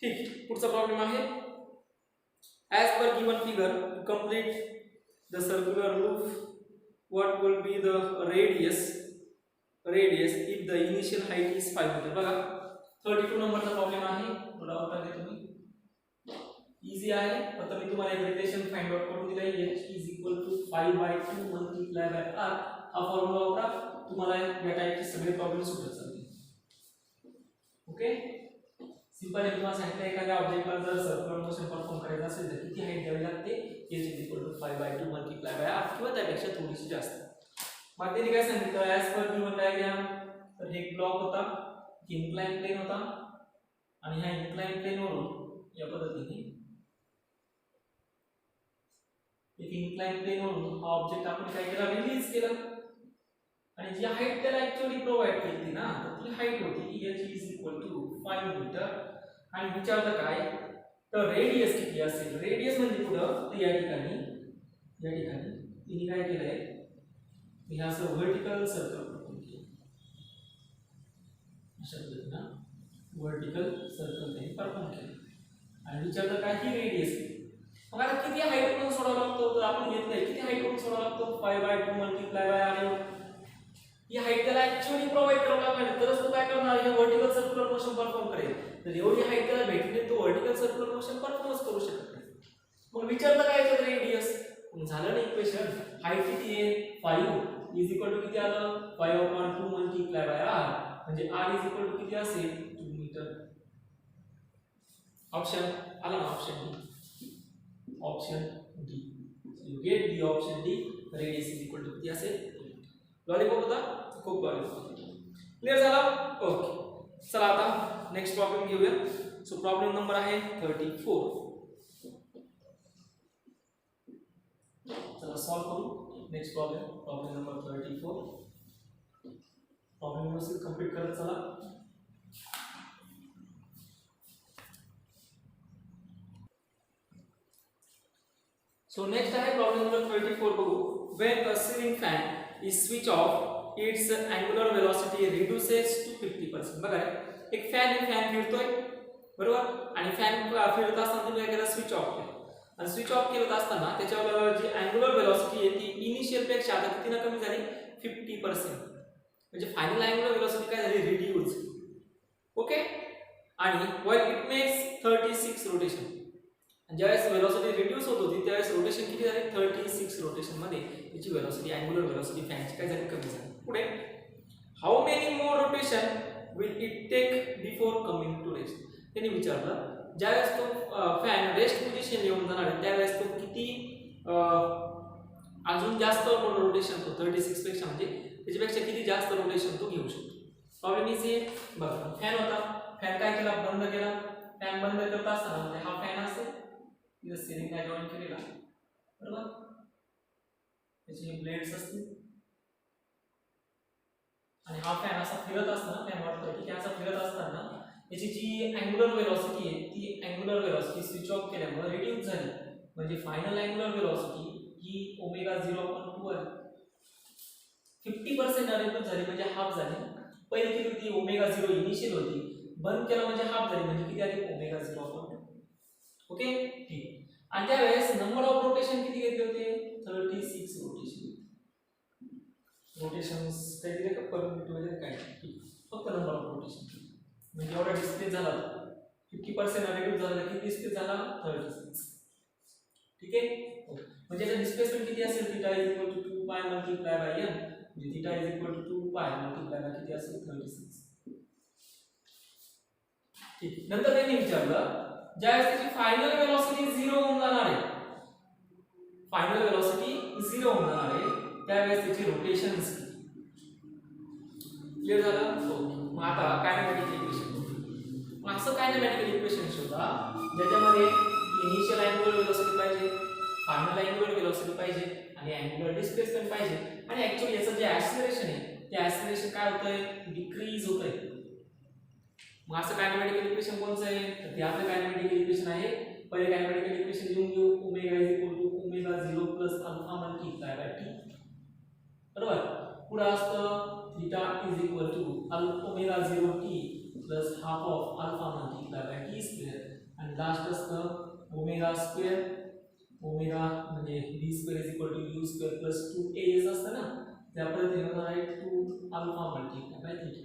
ठीक, पुढचा प्रॉब्लेम आहे as per given figure to complete the circular loop what will be the radius if the initial height is 5 meter. बघा 32 नंबरचा प्रॉब्लेम आहे, थोडा उत्तर दे तुम्ही. इजी आहे, फक्त मी तुम्हाला एक रिलेशन फाइंड आउट करून दिलाय. h is equal to 5/2 multiplied by r. हा फॉर्म्युला वापरा, तुम्हाला या टाइपचे सगळे प्रॉब्लेम सुटत जातील. ओके, सिंपल आहे. तुम्हाला सांगितलं एखाद्या ऑब्जेक्टला जर सर्क्युलर मोशन परफॉर्म करायचं असेल तर किती हाईट द्यावी लागते, h is equal to 5/2 multiplied by r किंवा त्यापेक्षा थोडीशी जास्त. मग त्यांनी काय सांगितलं, ॲज पर गिवन डायग्राम, तर हे एक ब्लॉक होता, इन्क्लाइन प्लेन होता आणि ह्या इन्क्लाइन प्लेनवरून या पद्धतीने एक इन्क्लाइन प्लेनवरून हा ऑब्जेक्ट आपण काय केला, रिलीज केला आणि जी हाईट त्याला ऍक्च्युअली प्रोव्हाइड केली ना, तर ती हाईट होती h is equal to 5 metre. आणि विचारलं काय, तर रेडियस किती असेल. रेडियस म्हणजे पुढं तर या ठिकाणी तिने काय केलंय, हे असं व्हर्टिकल सर्कल परफॉर्म केलं. अशा पद्धतीने व्हर्टिकल सर्कल त्यांनी परफॉर्म केलं आणि विचारलं काय, ही रेडियस किती. मग आता किती हाईट वरून सोडावं लागतो, तर आपण घेतलंय किती हाईट वरून सोडावं लागतो, 5/2 multiplied by r. He height त्याला ऍक्च्युअली प्रोव्हाइड करायला पाहिजे, तरच तो काय करणार, हे व्हर्टिकल सर्क्युलर मोशन परफॉर्म करेल. तर एवढी हाईट त्याला भेटली तो व्हर्टिकल सर्क्युलर मोशन परफॉर्मच करू शकत नाही. मग विचारलं काय याच्यात, रेडियस. मग झालं ना इक्वेशन, हाईट किती आहे 5 इज इक्वल टू किती आलं, 5/2 multiplied by r, म्हणजे r इज इक्वल टू किती असेल, 2 मीटर. ऑप्शन आला ना, option D. You get the option D. Radius is equal to किती असेल, लॉलीपॉप होता, खूप लॉलीपॉप. क्लियर झाला. ओके, चला आता नेक्स्ट प्रॉब्लेम घेऊया. सो प्रॉब्लेम नंबर आहे 34. चला सॉल्व करू नेक्स्ट प्रॉब्लेम नंबर 34. प्रॉब्लेम व्यवस्थित कंप्लीट करत चला. सो नेक्स्ट आहे प्रॉब्लेम नंबर 34. बघू. When a ceiling fan is switched off, its angular velocity reduces to 50%. बघा एक फॅन फिरतोय बरोबर, आणि फॅन फिरत असताना तुम्ही काय केलं, स्विच ऑफ केलं. आणि स्विच ऑफ केलं असताना त्याच्यावर जी अँग्युलर वेलोसिटी आहे ती इनिशियल पेक्षा आता कितीने कमी झाली, 50%. म्हणजे फायनल अँग्युलर वेलोसिटी काय झाली, रिड्यूस. ओके, आणि व्हाईल इट मेक्स 36 रोटेशन. ज्यावेळेस वेलोसिटी रिड्यूस होत होती त्यावेळेस रोटेशन किती झाले, 36 रोटेशन मध्ये त्याची वेलोसिटी अँग्युलर वेलोसिटी फॅनची काय झाली, कमी झाली. पुढे, how many more rotation will it take before coming to rest. त्यांनी विचारलं ज्यावेळेस तो फॅन रेस्ट पोझिशन येऊन जाणार आहे त्यावेळेस तो किती अजून जास्त रोटेशन, तो 36 पेक्षा म्हणजे त्याच्यापेक्षा किती जास्त रोटेशन तो घेऊ शकतो. प्रॉब्लेम इझी आहे. बघा, फॅन होता, फॅन काय केला, बंद केला. फॅन बंद करत असताना म्हणजे हा फॅन असेल, इथं सिलिंग काय जॉईन केलेला बरोबर, त्याचे ब्लेड्स असतील आणि हा फॅन असा फिरत असताना, फॅन वाटतं की असा फिरत असताना याची जी अँग्युलर वेलोसिटी आहे ती अँग्युलर वेलोसिटी स्विच ऑफ केल्यामुळे रिड्यूस झाली. म्हणजे फायनल अँग्युलर वेलोसिटी ही ओमेगा 0.2 आहे, 50% रिड्यूस झाली म्हणजे हाफ झाली. पहिली किती होती, ओमेगा 0 इनिशियल होती, बंद केला म्हणजे हाफ झाली, म्हणजे किती आली, ओमेगा 0.2. ओके, ठीक. आणि त्यावेळेस नंबर ऑफ रोटेशन किती घेतले होते, 36 रोटेशन्स काय दिले का, पर मिनिट वगैरे काय, फक्त नंबर ऑफ रोटेशन. म्हणजे एवढा डिस्प्लेस झाला, 50% रिड्यूस झाला, किती डिस्प्लेस झाला, 36. ठीक आहे. म्हणजे याचा डिस्प्लेसमेंट किती असेल, थीटा इज इक्वल टू 2 पाय मल्टिप्लाय बाय n, म्हणजे थीटा इज इक्वल टू 2 पाय मल्टिप्लाय बाय किती असेल, 36. ठीक. नंतर त्यांनी विचारलं ज्यावेळेस त्याची फायनल वेलोसिटी 0 होऊन जाणार आहे, फायनल वेलोसिटी 0 होऊन जाणार आहे त्यावेळेस त्याची रोटेशन्स. क्लियर झालं. मग आता कायनेमॅटिक इक्वेशन. मग असं कायनेमॅटिक इक्वेशन शोधा ज्याच्यामध्ये इनिशियल अँग्युलर वेलोसिटी पाहिजे, फायनल अँग्युलर वेलोसिटी पाहिजे आणि अँग्युलर डिस्प्लेसमेंट पाहिजे. आणि ऍक्च्युअली याचं जे ऍक्सिलरेशन आहे ते ऍक्सिलरेशन काय होतंय, डिक्रीज होतंय. मग असं कायनेमॅटिकल इक्वेशन कोणतं आहे, तर ते आपलं कायनेमॅटिकल इक्वेशन आहे. पहिले कायनेमॅटिकल इक्वेशन लिहून घेऊ, omega is equal to omega 0 plus alpha multiply by t बरोबर. पुढे असतं theta is equal to omega 0 t plus half of alpha multiply by t square. आणि लास्ट असतं ओमेगा स्क्वेअर ओमेगा म्हणजे v square is equal to u square plus 2as असतं ना, त्या पद्धतीने होणार आहे 2 अल्फा मल्टिप्लाय बाय थीटा.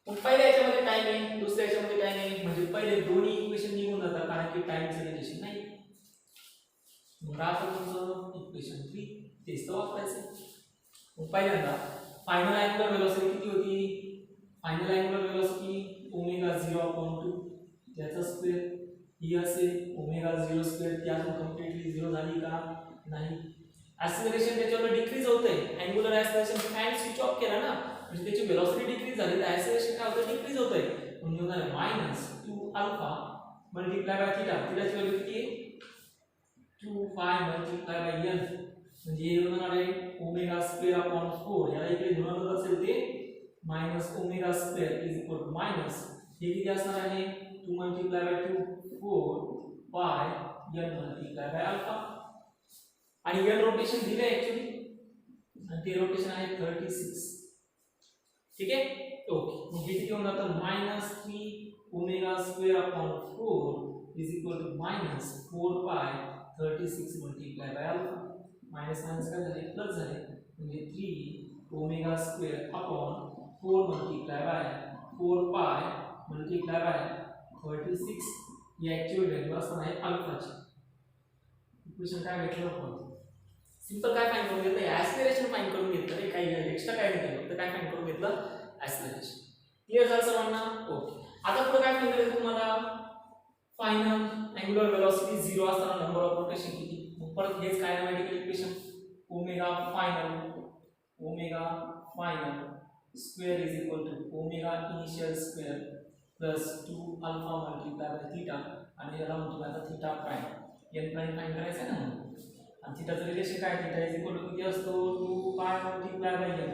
मग पहिल्या याच्यामध्ये टाइम आहे, दुसऱ्या याच्यामध्ये काय नाही, म्हणजे पहिले दोन्ही इक्वेशन निघून जातात कारण की टाइमचं रिलेशन नाही. मग आता तुमचं इक्वेशन 3 तेच तर वापरायचं. मग पहिल्यांदा फायनल अँगुलर वेलोसिटी किती होती, फायनल अँगुलर वेलोसिटी ओमेगा 0/2 त्याचा स्क्वेअर ही असेल ओमेगा 0 स्क्वेअर. ती अजून कम्प्लीटली 0 झाली का नाही. ऍक्सिलरेशन त्याच्यावर डिक्रीज होतंय, angular acceleration fan switch off केला ना म्हणजे त्याची वेलोसिटी डिक्रीज झाली तर ऍक्सिलरेशन काय होतं, डिक्रीज होतंय. म्हणजे होणार आहे -2 अल्फा मल्टिप्लाय बाय थीटा. थीटाची व्हॅल्यू किती आहे 2 पाय मल्टिप्लाय बाय n म्हणजे हे होणार आहे ओमेगा स्क्वेअर अपॉन 4. याला इकडे गुणाकार असेल ते minus omega square is equal to minus हे किती असणार आहे 2 मल्टिप्लाय बाय 2 4 पाय n मल्टिप्लाय बाय अल्फा. आणि n रोटेशन दिले ऍक्च्युअली आणि ते रोटेशन आहे 36. ठीक आहे ओके. मग हे किती होणार तर -3 omega square upon 4 is equal to minus 4 pi 36 multiply by alpha. Minus minus काय झाले प्लस झाले म्हणजे 3 omega square upon 4 multiply by 4 pi multiply by 36 ही ऍक्च्युअल व्हॅल्यू असणार आहे अल्फाची. इक्वेशन काय भेटलं आपण सिंपल काय फाइंड करून घेतलं, ऍक्सिलरेशन फाइंड करून घेतलं रे, काही एक्स्ट्रा काय नाही केलं तर काय फाइंड करून घेतलं ऍक्सिलरेशन. क्लिअर झालं सर्वांना ओके. आता पुढे काय फाइंड करायचं तुम्हाला फायनल अँगुलर वेलोसिटी 0 असताना नंबर ऑफ रोटेशन किती. मग परत हेच kinematical equation omega final square is equal to omega initial square plus 2 alpha multiply by theta आणि याला म्हणतो आता theta prime. n prime find करायचं आहे ना आणि थीटाचं रिलेशन काय थीटा इज इक्वल टू किती असतो 2 पाय मल्टिप्लाय बाय n.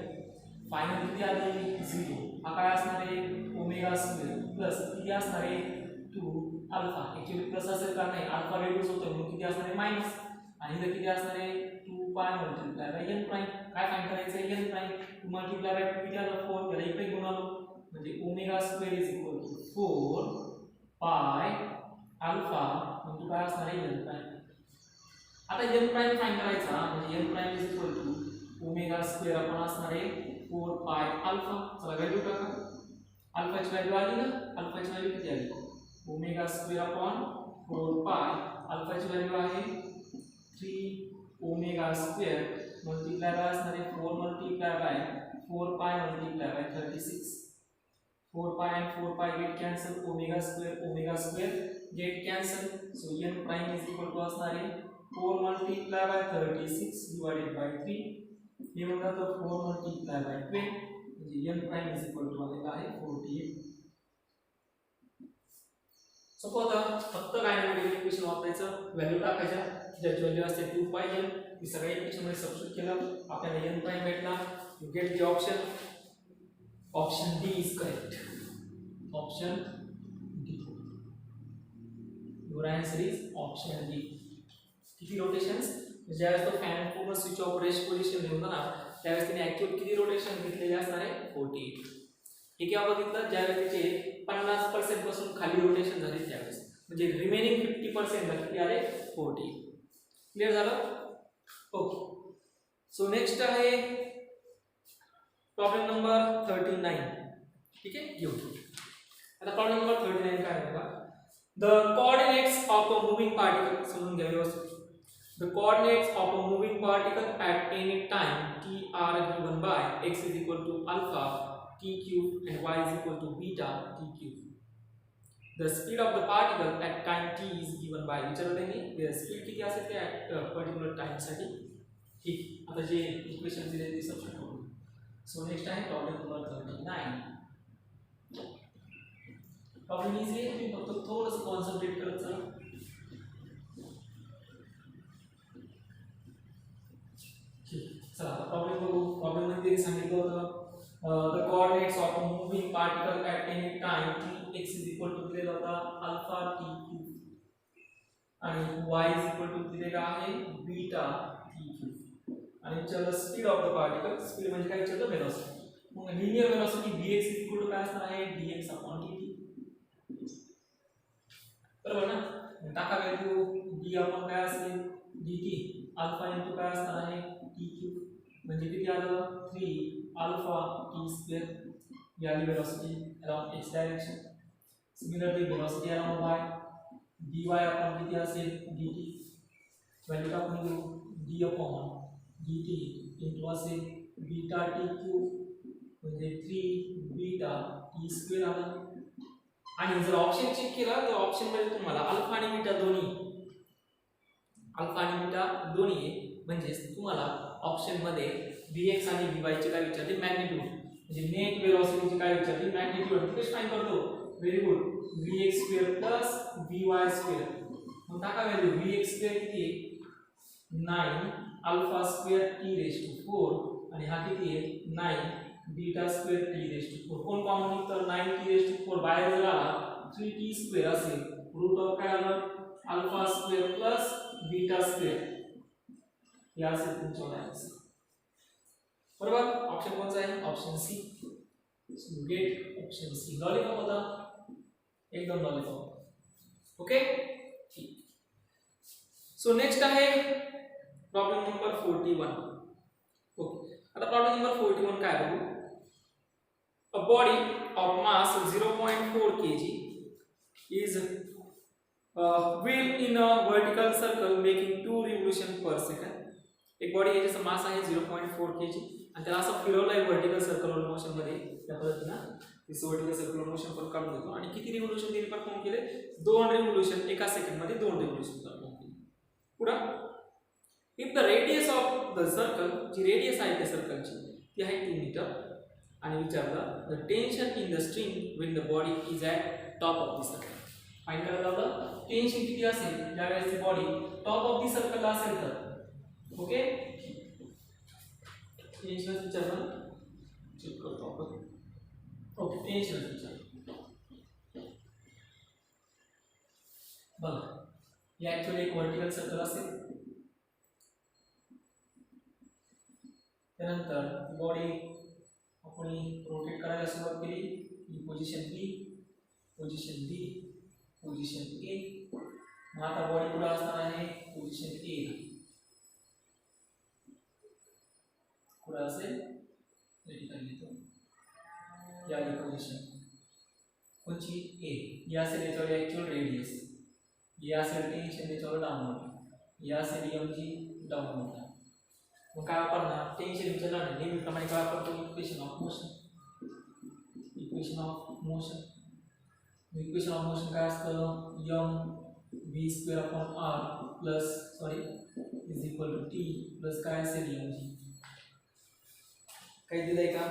फायनल किती आले 0. हा काय असणार आहे ओमेगा स्क्वेअर प्लस किती असणार आहे 2 अल्फा. ऍक्च्युअली प्लस असेल का नाही अल्फा रेड्यूस होतो म्हणून किती असणार आहे मायनस आणि इथे किती असणार आहे 2 पाय मल्टिप्लाय बाय n प्राइम. काय फाइंड करायचं आहे n प्राइम 2 मल्टिप्लाय बाय 2 किती आलं 4. याला इकडे गुण आलो म्हणजे omega square is equal to 4 pi alpha म्हणजे काय असणार आहे n प्राइम. आता n प्राइम फाइंड करायचा म्हणजे n prime is equal to omega square आपण असणार आहे 4 पाय अल्फा. चला व्हॅल्यू टाका. अल्फाची व्हॅल्यू आली ना, अल्फाची व्हॅल्यू किती आली ओमेगा स्क्वेअर अपॉन 4 पाय. अल्फाची व्हॅल्यू आहे 3 ओमेगा स्क्वेअर मल्टिप्लाय बाय असणार आहे 4 multiply by 4 pi multiply by 36. 4 पाय and 4 pi get cancel omega square get cancel. So n prime is equal to असणार आहे 4 मल्टिप्लाय बाय 36 डिवाइडेड बाय 3. हे होणार तर 4 मल्टिप्लाय बाय 12 म्हणजे n prime is equal to आलेला आहे 48. सपोज फक्त कायनेमॅटिक इक्वेशन वापरायचं व्हॅल्यू टाकायच्या ज्याची व्हॅल्यू असते 2 पाय n. ही सगळ्या इक्वेशन मध्ये सबस्टिट्यूट केलं आपल्याला n प्राइम भेटला. You get the option D is correct. Option D your answer is option D. किती रोटेशन्स ज्यावेळेस तो फॅन पूर्ण स्विच ऑफ रेस्ट पोझिशन होता ना त्यावेळेस त्याने ऍक्च्युअल किती रोटेशन घेतलेले असणार आहे 48. हे केव्हा बघितलं ज्यावेळेस त्याचे 50% पासून खाली रोटेशन झाले त्यावेळेस म्हणजे रिमेनिंग 50% ला किती आले 48. क्लिअर झालं ओके. सो नेक्स्ट आहे प्रॉब्लेम नंबर 39. ठीक आहे घेऊ. आता प्रॉब्लेम नंबर 39 काय आहे बघा. The coordinates of a moving particle समजून घ्या व्यवस्थित. The coordinates of a moving particle at any time t are given by x is equal to alpha t cube and y is equal to beta t cube. The speed of the particle at time t is given by विचारलं त्यांनी speed किती असेल ते particular time साठी. ठीक आता जे equation दिले ते सबस्टिट्यूट करू. सो नेक्स्ट आहे प्रॉब्लेम नंबर 39. प्रॉब्लेम इझी आहे तुम्ही फक्त थोडंसं कॉन्सन्ट्रेट करत चला. चला प्रॉब्लेम बघू. प्रॉब्लेम मध्ये सांगितलं होतं the coordinates of a moving particle at any time t x is equal to दिलेला होता अल्फा t क्यूब आणि y इज इक्वल टू दिलेला आहे बीटा t क्यूब आणि चल speed of the particle. Speed म्हणजे काय चल वेलोसिटी. मग linear velocity dx is equal to काय असणार आहे dx अपॉन dt. बरोबर ना. टाका व्हॅल्यू डी आपण काय असेल dt अल्फा इंटू काय असणार आहे tq म्हणजे किती आलं 3 अल्फा t स्क्वेअर या velocity around x direction similarly velocity around y dy आपण किती असेल dt व्हॅल्यू टाकून घेऊ d अपॉन dt इंटू असेल बीटा tq म्हणजे 3 बीटा t स्क्वेअर आलं आणि जर ऑप्शन चेक केला तर ऑप्शन मध्ये तुम्हाला अल्फा आणि बीटा दोन्ही आहे म्हणजे तुम्हाला ऑप्शन मध्ये vx आणि vy चे काय विचारले मॅग्निट्यूड म्हणजे नेट वेलोसिटीची काय विचारली मॅग्निट्यूड कशी फाइंड करतो very good vx square plus vy square मग टाका व्हॅल्यू vx स्क्वेअर किती आहे 9 alpha square t raise to 4 आणि हा किती आहे 9 beta square t raise to 4 कोण कॉमन निघतं 9 t रेज टू 4 बाहेर जर आला 3t स्क्वेअर असेल रूट ऑफ काय आलं alpha square plus beta square हे असेल तुमचं आन्सर बरोबर ऑप्शन कोणता आहे option C so get option C lollipop होता एकदम लॉलीपॉप ओके सो नेक्स्ट आहे प्रॉब्लेम नंबर 41 ओके आता प्रॉब्लेम नंबर 41 काय बघू a body of mass 0.4 kg is wheel in a vertical circle making 2 revolution per second एक body आहे ज्याचा मास आहे 0.4 kg आणि त्याला असं फिरवलाय वर्टिकल सर्क्युलर मोशन मध्ये त्या पद्धतीने दिस वर्टिकल सर्क्युलर मोशन पण काढून देतो आणि किती रिव्होल्यूशन त्यांनी परफॉर्म केले 2 रिव्होल्यूशन एका सेकंड मध्ये 2 रिव्होल्यूशन परफॉर्म केले पुढे if the radius of the circle जी रेडियस आहे त्या सर्कलची ती आहे 2 मीटर आणि विचारलं the tension in the string when the body is at top of the circle find करायला लावलं टेन्शन किती असेल ज्यावेळेस ती बॉडी टॉप ऑफ द सर्कलला असेल तर ओके टेन्शन विचारलं चेक करतो आपण ओके टेन्शन विचार बघा हे ॲक्च्युअली एक वर्टिकल सर्कल असेल त्यानंतर बॉडी आपण रोटेट करायला सुरुवात केली ही पोझिशन बी पोझिशन बी पोझिशन ए मग आता बॉडी पुढे असणार आहे पोझिशन ए पुढे असेल या ठिकाणी येतो या पोझिशन कोणची ए ही असेल याच्यावर ॲक्च्युअल रेडियस हे असेल टेन्शन याच्यावर डाऊनवर्ड हे असेल एमजी डाऊनवर्ड मग काय वापरणार टेन्शन विचारलं नाही नेहमीप्रमाणे काय वापरतो equation of motion equation of motion काय असतं m v square upon r plus sorry is equal to t plus काय असेल एम जी काय दिलंय का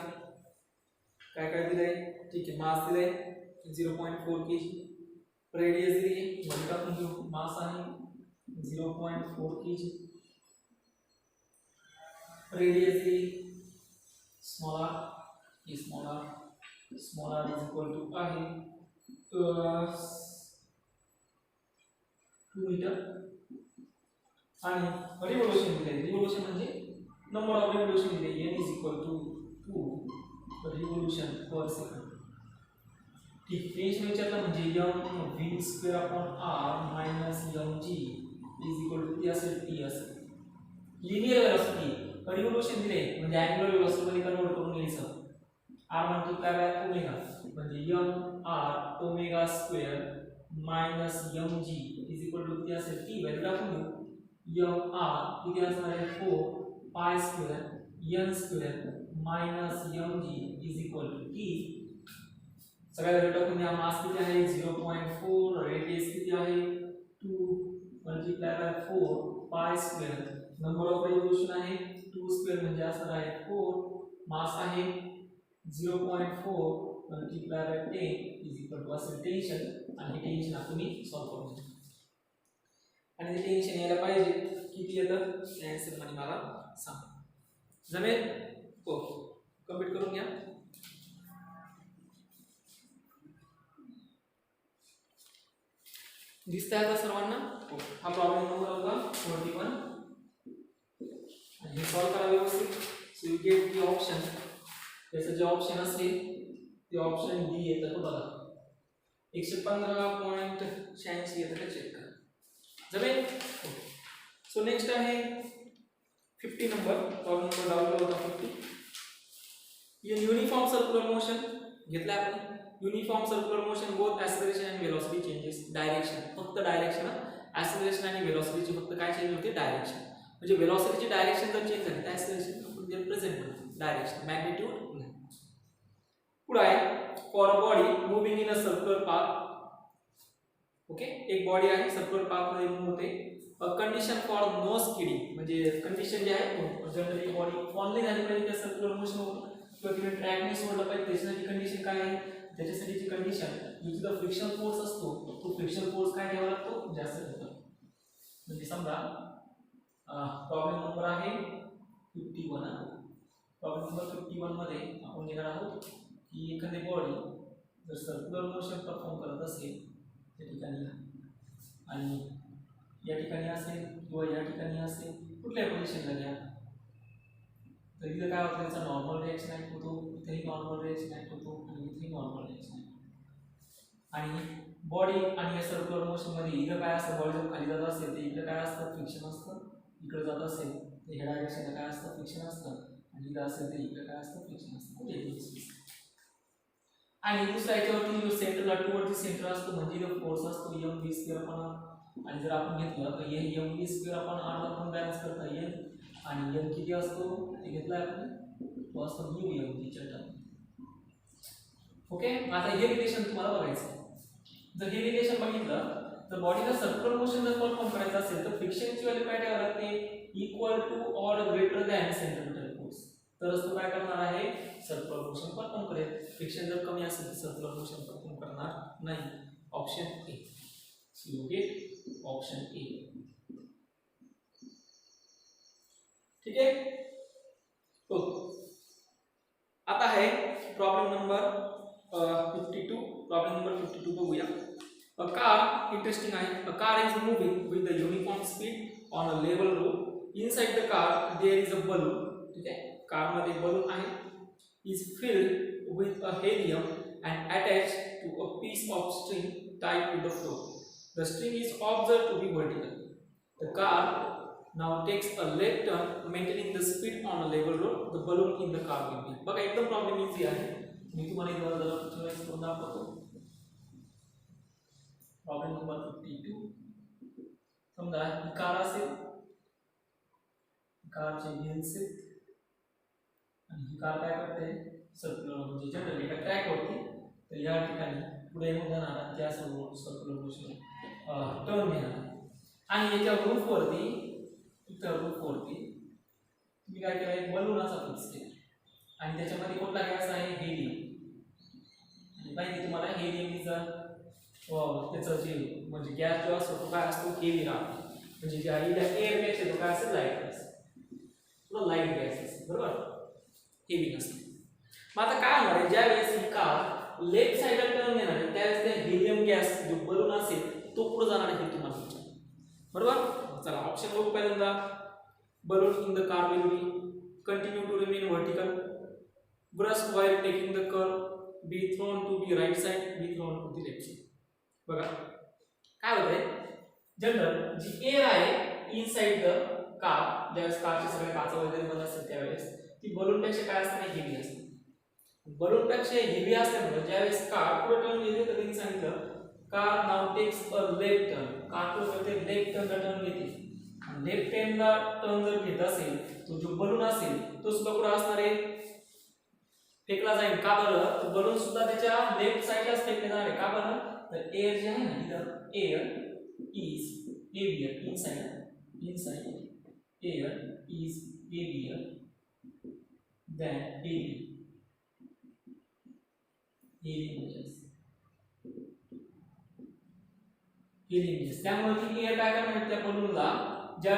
काय दिलंय ठीक आहे मास दिलंय 0.4 kg रेडियस दिली म्हणजे आपण घेऊ मास आहे 0.4 kg radius small r is equal to आहे 2 मीटर आणि रिव्होल्यूशन दिले रिव्होल्यूशन म्हणजे नंबर ऑफ रिव्होल्यूशन दिले n is equal to 2 revolution per second ठीक टेन्शन विचारलं म्हणजे m v square upon r minus mg is equal to ती असेल t असेल लिनियर वेलोसिटी रिव्होल्यूशन दिले म्हणजे अँग्युलर वेलोसिटी मध्ये कन्वर्ट करून घ्यायचं r मल्टिप्लाय बाय ओमेगा म्हणजे m r omega square minus mg is equal to ती असेल t व्हॅल्यू टाकून घेऊ m r किती असणार आहे 4 pi square n square minus mg is equal to t सगळ्या व्हॅल्यू टाकून या मास किती आहे 0.4 रेडियस किती आहे 2 multiply by 4 pi square number of revolution आहे 2 स्क्वेअर म्हणजे असणार आहे 4 मास आहे 0.4 multiply by 10 is equal to असेल टेन्शन आणि हे टेन्शन आपण सॉल्व्ह करू आणि ते टेन्शन यायला पाहिजे किती येतं आन्सर मध्ये मला सांग जमेल हो कंप्लीट करून घ्या दिसतंय आता सर्वांना हा प्रॉब्लेम नंबर होता 41 आणि हे सॉल्व करा व्यवस्थित so you get the option त्याचं जे ऑप्शन असेल ते ऑप्शन डी येतं तो बघा 115.86 येतं का चेक करा जमेल. सो नेक्स्ट आहे 50 नंबर. प्रॉब्लेम नंबर डाउनलोड होता 50. ये युनिफॉर्म सर्क्युलर मोशन घेतला आपण. Uniform circular motion both acceleration आणि वेलोसिटी चेंजेस डायरेक्शन. फक्त डायरेक्शन. ऍक्सेलरेशन आणि वेलोसिटीची फक्त काय चेंज होते डायरेक्शन. म्हणजे वेलोसिटीची डायरेक्शन जर चेंज झाली तर ऍक्सेलरेशन आपण जे प्रेझेंट करतो डायरेक्शन मॅग्निट्यूड नाही. पुढे आहे for a body moving in a circular path. Okay, एक बॉडी आहे सर्क्युलर पाथ मध्ये मूव्ह होते. अ कंडिशन फॉर नो स्किडिंग म्हणजे कंडिशन जे आहे जनरली बॉडी फॉल नाही झाली पाहिजे त्या सर्क्युलर मोशन होऊन किंवा तिने ट्रॅक नाही सोडलं पाहिजे. त्याच्यासाठी कंडिशन काय आहे, त्याच्यासाठीची कंडिशन जो फ्रिक्शन फोर्स असतो तो फ्रिक्शन फोर्स काय घ्यावा लागतो जास्त घेतो. म्हणजे समजा प्रॉब्लेम नंबर आहे 51. प्रॉब्लेम नंबर 51 मध्ये आपण घेणार आहोत की एखादी बॉडी जर सर्क्युलर मोशन परफॉर्म करत असेल त्या ठिकाणी आणि या ठिकाणी असेल किंवा या ठिकाणी असेल कुठल्या पोझिशनला घ्या तर इथं काय होतं त्याचा नॉर्मल रिएक्शन ऍक्ट होतो, इथेही नॉर्मल रिएक्शन ऍक्ट होतो आणि इथेही नॉर्मल रिएक्शन ऍक्ट. आणि बॉडी आणि या सर्क्युलर मोशन मध्ये इथं काय असतं, बॉडी जर खाली जात असेल तर इकडे काय असतं फ्रिक्शन असतं, इकडे जात असेल तर ह्या डायरेक्शनला काय असतं फ्रिक्शन असतं आणि इथं असेल तर इकडे काय असतं फ्रिक्शन असतं. आणि दुसऱ्या याच्यावरती जो सेंटरला टुवर्ड सेंटर असतो म्हणजे इथं फोर्स असतो mv² आपण. आणि जर आपण घेतलं तर हे mv² आपण आपण बॅलन्स करता येईल आणि m किती असतो ते घेतला आपण तो असतो μm च्या टर्म. ओके, आता हे रिलेशन तुम्हाला बघायचं. जर हे रिलेशन बघितलं तर बॉडीला सर्क्युलर मोशन जर परफॉर्म करायचं असेल तर फ्रिक्शनची व्हॅल्यू काय ठेवावी लागते equal to or greater than centripetal force. तरच तो काय करणार आहे सर्क्युलर मोशन परफॉर्म करेल. फ्रिक्शन जर कमी असेल तर सर्क्युलर मोशन परफॉर्म करणार नाही. Option A. Okay, option A. ठीक आहे. तो आता आहे प्रॉब्लेम नंबर 52. प्रॉब्लेम नंबर 52 बघूया. अ कार इंटरेस्टिंग आहे. A car is moving with the uniform speed on a level road. Inside the car there is a balloon. ठीक आहे, कार मध्ये बलून आहे. Is filled with a helium and attached to a piece of string tied to the floor. The string is observed to be vertical. The car now takes a left turn maintaining the speed on a level road. The balloon in the car will be. बघा एकदम problem easy आहे. मी तुम्हाला इथं जरा choice करून दाखवतो. Problem number 52. समजा ही car असेल, कारचे व्हील्स आहेत आणि ही कार काय करते सर्क्युलर म्हणजे जनरली एका ट्रॅक वरती तर या ठिकाणी पुढे येऊन जाणार आणि त्या सर्क्युलर मोशन टर्न घेणार आणि याच्या रूफ वरती तुम्ही काय केलं एक बलून असा फिक्स केला आणि त्याच्यामध्ये कुठला गॅस आहे हेलियम. आणि माहिती तुम्हाला हेलियमचा त्याचा जे म्हणजे गॅस जो असतो तो काय असतो हेवी राहतो. म्हणजे ज्या एअर पेक्षा तो काय असेल लाईट गॅस, थोडा लाईट गॅस असेल बरोबर, हेवी नसते. मग आता काय होणार आहे ज्यावेळेस ही कार लेफ्ट साइडला टर्न घेणार आहे त्यावेळेस त्या हेलियम गॅस जो बलून असेल तो पुढे जाणार आहे तुम्हाला बरोबर. चला ऑप्शन बघू पहिल्यांदा. balloon in the car will be continue to remain vertical. Brush while taking the curve be thrown to the right side, be thrown to the left side. बघा काय होतंय जनरल जी एअर आहे इनसाइड द कार ज्यावेळेस कारचे सगळे काचा वगैरे बंद असतात त्यावेळेस ती बलून पेक्षा काय असते हेवी असते. बलून पेक्षा हेवी असल्यामुळे ज्यावेळेस कार पुढे टर्न घेते तर त्यांनी सांगितलं car now takes a left turn. Car पुढे लेफ्ट टर्न घेते. लेफ्ट हँडला टर्न जर घेत असेल तो जो बलून असेल तो सुद्धा कुठे असणार आहे फेकला जाईल. का बरं तर बलून सुद्धा त्याच्या लेफ्ट साइडलाच फेकले जाणार आहे. का बरं तर एअर जे आहे ना इथं air is heavier inside air is heavier than helium. त्यामुळे ती एअर काय करणार त्या बलूनला ज्या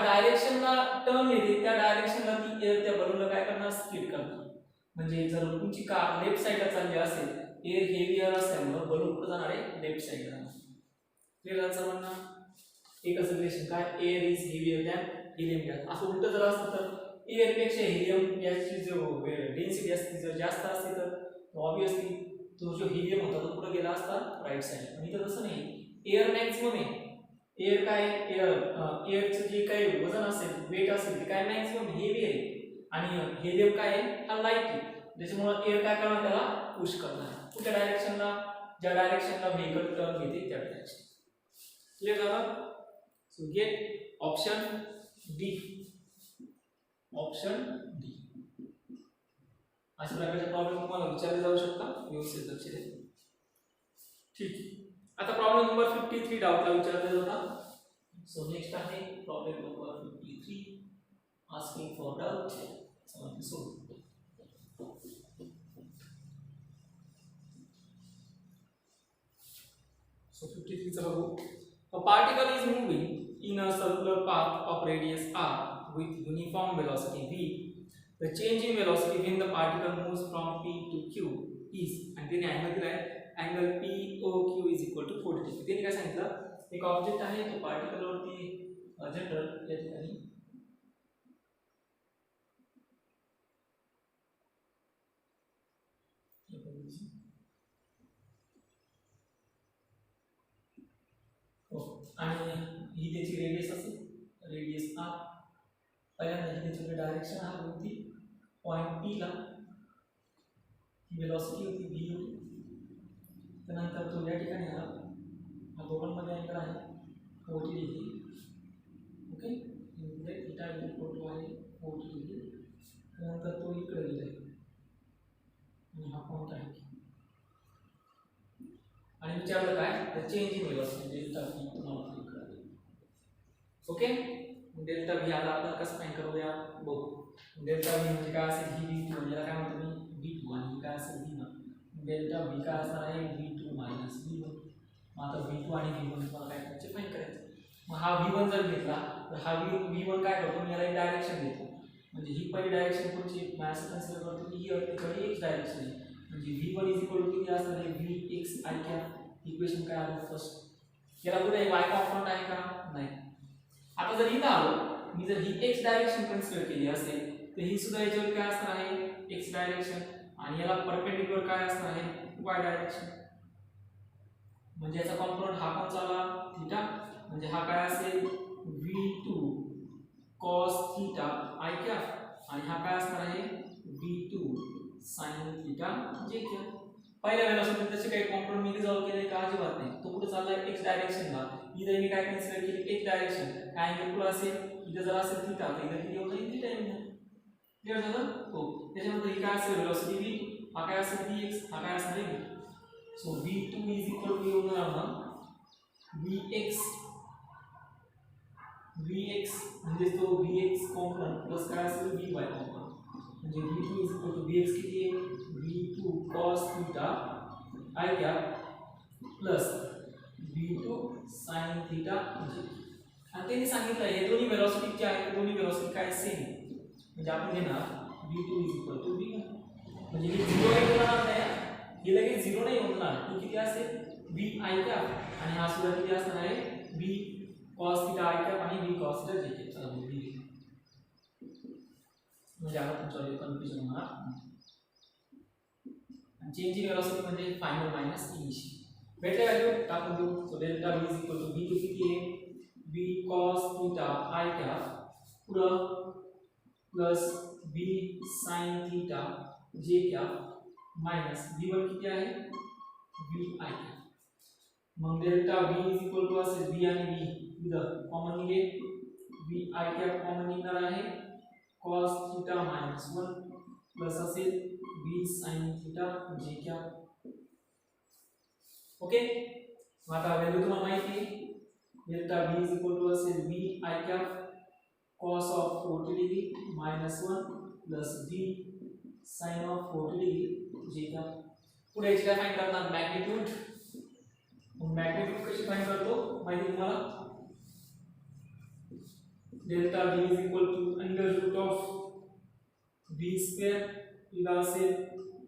डायरेक्शनला टर्न येते त्या डायरेक्शनला ती एअर त्या बलूनला काय करणार स्किड करणार. म्हणजे जर तुमची कार लेफ्ट साइडला चालली असेल एअर हेवियर असल्यामुळे बलून कुठे जाणार आहे लेफ्ट साइडला. क्लिअर सर्वांना. एकच रिलेशन काय air is heavier than helium gas. असं उलट जर असतं तर एअर पेक्षा हेलियम गॅसची जो डेन्सिटी असते जर जास्त असते तर ऑब्विसली तो जो हेलियम होता तो कुठे गेला असता राईट साइडला. पण इथं तसं नाही, एअर मॅक्सिमम आहे एअर काय एअरचं जे काही वजन असेल वेट असेल ते काय मॅक्सिमम हेवी आहे आणि हेलियम काय आहे हा लाईट आहे त्याच्यामुळे एअर काय करणार त्याला पुश करणार कुठल्या डायरेक्शनला ज्या डायरेक्शनला व्हेकल टर्न घेते त्या डायरेक्शन क्लियर झालं so get option D option D अशा प्रकारचे प्रॉब्लेम तुम्हाला विचारले जाऊ शकतात व्यवस्थित लक्ष द्या ठीक आता प्रॉब्लेम नंबर 53 डाउटला विचारला होता सो नेक्स्ट आहे problem number 53 asking for doubt so So 53 चा बघू a particle is moving in a circular path of radius r with uniform velocity v the change in velocity when the particle moves from p to q is and then angle दिला आहे angle POQ is equal to 40 degree त्यांनी काय सांगितलं एक object आहे तो particle वरती general या ठिकाणी आणि ही त्याची रेडियस असेल रेडियस r पहिल्यांदा ही त्याची डायरेक्शन r होती पॉइंट p ला ही वेलोसिटी होती v होती त्यानंतर तो या ठिकाणी आला हा दोघांमध्ये अँगल आहे 40 डिग्री ओके इकडे थीटा इक्वल टू आहे 40 डिग्री त्यानंतर तो इकडे गेला आणि हा पॉइंट आहे आणि विचारलं काय तर change in velocity delta v तुम्हाला इकडे ओके डेल्टा v आता आपण कसं फाइंड करूया बघू डेल्टा v म्हणजे काय असेल ही v2 म्हणजे काय म्हणतो मी v2 आणि काय असेल v1 डेल्टा v काय असणार आहे v2 v1 मग आता v2 आणि v1 तुम्हाला काय करायचे फाइंड करायचे मग हा v1 जर घेतला तर हा v1 काय करतो मी याला एक डायरेक्शन देतो म्हणजे ही पहिली डायरेक्शन कोणची मॅथ्स कन्सिडर करतो की ही याच्याकडे x डायरेक्शन आहे म्हणजे v1 किती असणार आहे vx i कॅप इक्वेशन काय आलं फर्स्ट याला पुढे y कॉम्पोनंट आहे का नाही आता जर इथं आलो मी जर ही x डायरेक्शन कन्सिडर केली असेल तर ही सुद्धा याच्यावर काय असणार आहे x डायरेक्शन आणि याला परपेंडिक्युलर काय असणार आहे y डायरेक्शन म्हणजे याचा कॉम्पोनंट हा कोणचा आला थीटा म्हणजे हा काय असेल v2 cos theta i cap आणि हा काय असणार आहे v2 sin theta j cap पहिल्या वेलोसिटी त्याचे काही कॉम्पोनंट मी रिझॉल्व केले का अजिबात नाही तो पुढे चाललाय x डायरेक्शनला इथे मी काय कन्सिडर केली x डायरेक्शन काय अँगल पुढे असेल इथे जर असेल थीटा तर इथे किती होईल थीटा येईल क्लियर झालं हो त्याच्यानंतर ही काय असेल वेलोसिटी v हा काय असेल vx हा काय असणार आहे so v2 is equal to होणार ना vx म्हणजे तो vx कॉम्पोनंट प्लस काय असेल vy कॉम्पोनंट म्हणजे v2 is equal to vx किती आहे v2 cos theta i cap plus v2 sin theta j आणि त्यांनी सांगितलं हे दोन्ही वेलोसिटी जे आहेत दोन्ही वेलोसिटी काय सेम म्हणजे आपण घेणार v2 is equal to v1 म्हणजे हे 0 आहे होणार नाही हे लगेच 0 नाही होणार ही किती असेल v i कॅप आणि हा सुद्धा किती असणार आहे v cos theta i cap आणि v cos theta j cap चला v म्हणजे आता तुमचं कन्फ्युजन होणार आणि चेंज इन वेलोसिटी म्हणजे फायनल मायनस इनिशियल भेटले व्हॅल्यू टाकून देऊ so delta v is equal to v2 किती आहे v cos theta i cap पुढं plus v sin theta j cap minus v1 किती आहे v i मग delta v is equal to असेल v आणि v इथं कॉमन निघे v i कॅप कॉमन निघणार आहे cos थीटा मायनस 1 प्लस असेल v sin theta j cap okay मग आता व्हॅल्यू तुम्हाला माहिती आहे delta v is equal to असेल v i cap cos of 40 degree minus 1 plus v sin of 40 degree j cap पुढे याची काय फाइंड करणार मॅग्नीट्यूड मॅग्नीट्यूड कशी फाइंड करतो माहिती तुम्हाला delta v is equal to under root of v square इला असेल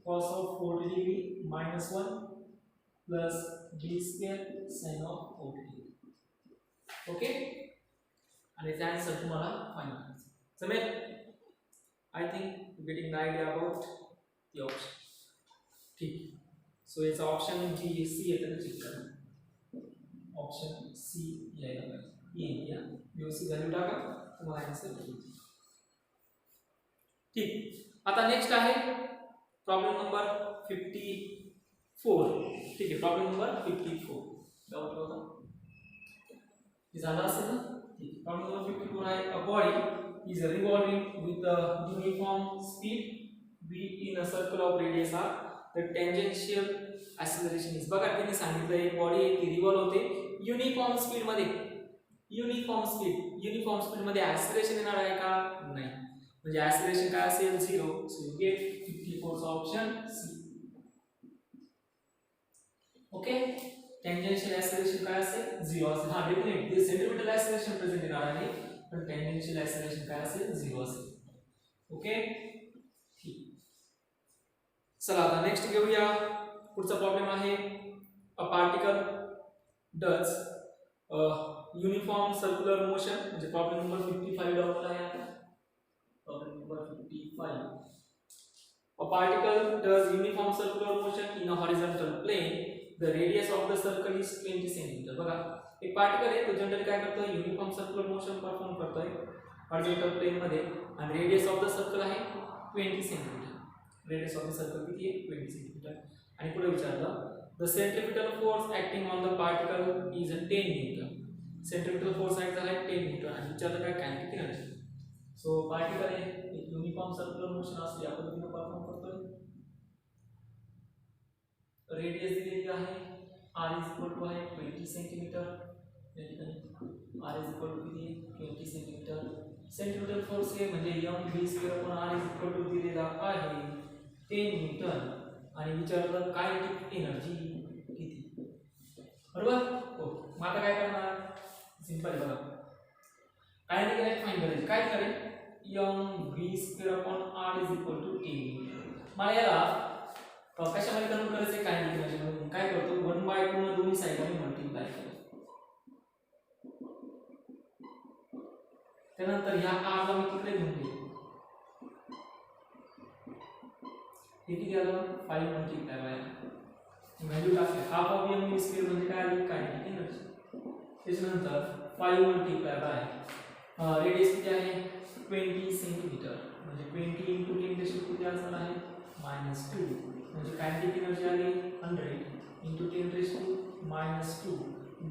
cos of 40 degree minus 1 plus v square sin of 40 degree okay आणि त्याचा आन्सर तुम्हाला फाइंड करायचा जमेल I think getting the idea about the option ठीक so याचा option जी C येतं चेक करा ऑप्शन सी यायला पाहिजे. या व्यवस्थित व्हॅल्यू टाका तुम्हाला आन्सर येईल. ठीक. आता नेक्स्ट आहे प्रॉब्लेम नंबर 54. ठीक आहे, प्रॉब्लेम नंबर 54 डाउट होता हे झालं असेल ना. ठीक. प्रॉब्लेम नंबर 54 आहे a body is revolving with the uniform speed v in a circle of radius r. the tangential acceleration is. बघा त्यांनी सांगितलं एक बॉडी आहे ती रिव्हॉल्व होते युनिफॉर्म स्पीड मध्ये. युनिफॉर्म स्पीड मध्ये ऍक्सेलरेशन येणार आहे का? नाही. म्हणजे ऍक्सेलरेशन काय असेल? 0. सो यू गेट 54 चा option C. Okay. Tangential acceleration काय असेल? 0 असेल. हा डेफिनेटली सेंट्रिपिटल ऍक्सेलरेशन प्रेझेंट येणार आहे पण टेंजेन्शियल ऍक्सेलरेशन काय असेल? 0 असेल. ओके. ठीक. चला आता नेक्स्ट घेऊया. पुढचा प्रॉब्लेम आहे a particle does uniform circular motion. म्हणजे प्रॉब्लेम नंबर 55 डाउट आहे आता. Problem number 55. A particle does uniform circular motion in a horizontal plane. The radius of the circle is 20 cm. बघा एक पार्टिकल आहे तो जनरली काय करतोय? युनिफॉर्म सर्क्युलर मोशन परफॉर्म करतोय हॉरिझॉन्टल प्लेन मध्ये आणि रेडियस ऑफ द सर्कल आहे 20 cm. Radius of the circle किती आहे? 20 cm. आणि पुढे विचारलं the centripetal force acting on the particle is 10 Newton. Centripetal force act झाला 10 न्यूटन आणि विचारलं काय कायनेटिक एनर्जी. सो पार्टिकल आहे एक युनिफॉर्म सर्क्युलर मोशन असते या पद्धतीने परफॉर्म करतोय. रेडियस दिलेली आहे r आहे 20 सेंटीमीटर. या ठिकाणी r किती आहे? 20 सेंटीमीटर. सेंट्रिपिटल फोर्स आहे म्हणजे mv²r दिलेला आहे 10 न्यूटन आणि विचारलं कायनेटिक एनर्जी किती. बरोबर. हो. मग आता काय करणार? सिंपल बघा. कायनेटिक एनर्जी फाइंड करायची. काय करेल? mv²r 10. मला याला कशामध्ये कन्वर्ट करायचं? कायनेटिक एनर्जी मध्ये. काय करतो? 1/2 ने दोन्ही साइडने मल्टिप्लाय करतो. त्यानंतर ह्या r ला मी तिकडे घेऊन गेलो. हे किती आलं? 5 मल्टिप्लाय बाय व्हॅल्यू टाकली. हाफ ऑफ mv² म्हणजे काय आली? Kinetic energy. त्याच्यानंतर 5 मल्टिप्लाय बाय रेडियस किती आहे? 20 सेंटीमीटर. म्हणजे 20 * 10 किती असणार आहे? -2. म्हणजे कायनेटिक एनर्जी आली 100 * 10 -2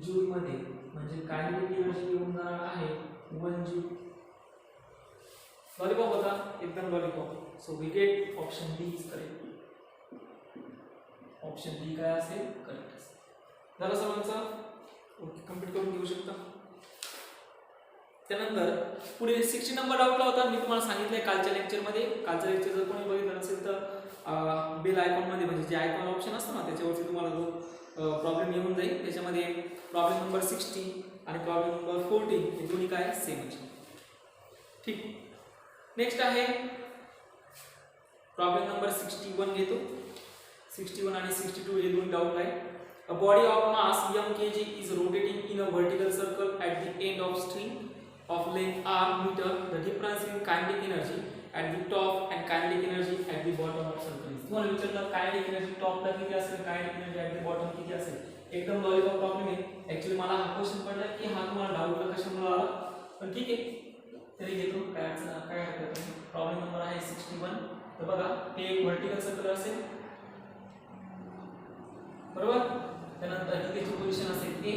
जूल मध्ये. म्हणजे कायनेटिक एनर्जी येऊन जाणार आहे 1 जूल. लॉलीपॉप होता एकदम lollipop. So we get option D is correct. Option D काय असेल? करेक्ट असेल. झालं सर्वांचं? ओके. कंप्लीट करून घेऊ शकता. त्यानंतर पुढे 60 नंबर डाऊटला होता. मी तुम्हाला सांगितलंय कालच्या लेक्चरमध्ये. कालच्या लेक्चर जर कोणी बघितलं नसेल तर बेल आयकॉनमध्ये म्हणजे जे आयकॉन ऑप्शन असतं ना त्याच्यावरती तुम्हाला जो प्रॉब्लेम येऊन जाईल. त्याच्यामध्ये प्रॉब्लेम नंबर 60 आणि प्रॉब्लेम नंबर 14 हे दोन्ही काय सेम आहे. ठीक. नेक्स्ट आहे प्रॉब्लेम नंबर 61 घेतो. 61 आणि 62 हे दोन डाऊट आहे. A body of mass m kg is rotating in a vertical circle at the end of string of length r meter. The difference in kinetic energy at the top and kinetic energy at the bottom of circle is. तुम्हाला विचारलं kinetic energy टॉपला किती असेल, kinetic energy at the bottom किती असेल. एकदम logical problem आहे. Actually मला हा क्वेश्चन पडला की हा तुम्हाला डाऊटला कशामुळे आला पण ठीक आहे तरी घेतो. काय हरकत नाही. प्रॉब्लेम नंबर आहे 61. तर बघा हे एक वर्टिकल सर्कल असेल बरोबर. त्यानंतर ही त्याची पोझिशन असेल a,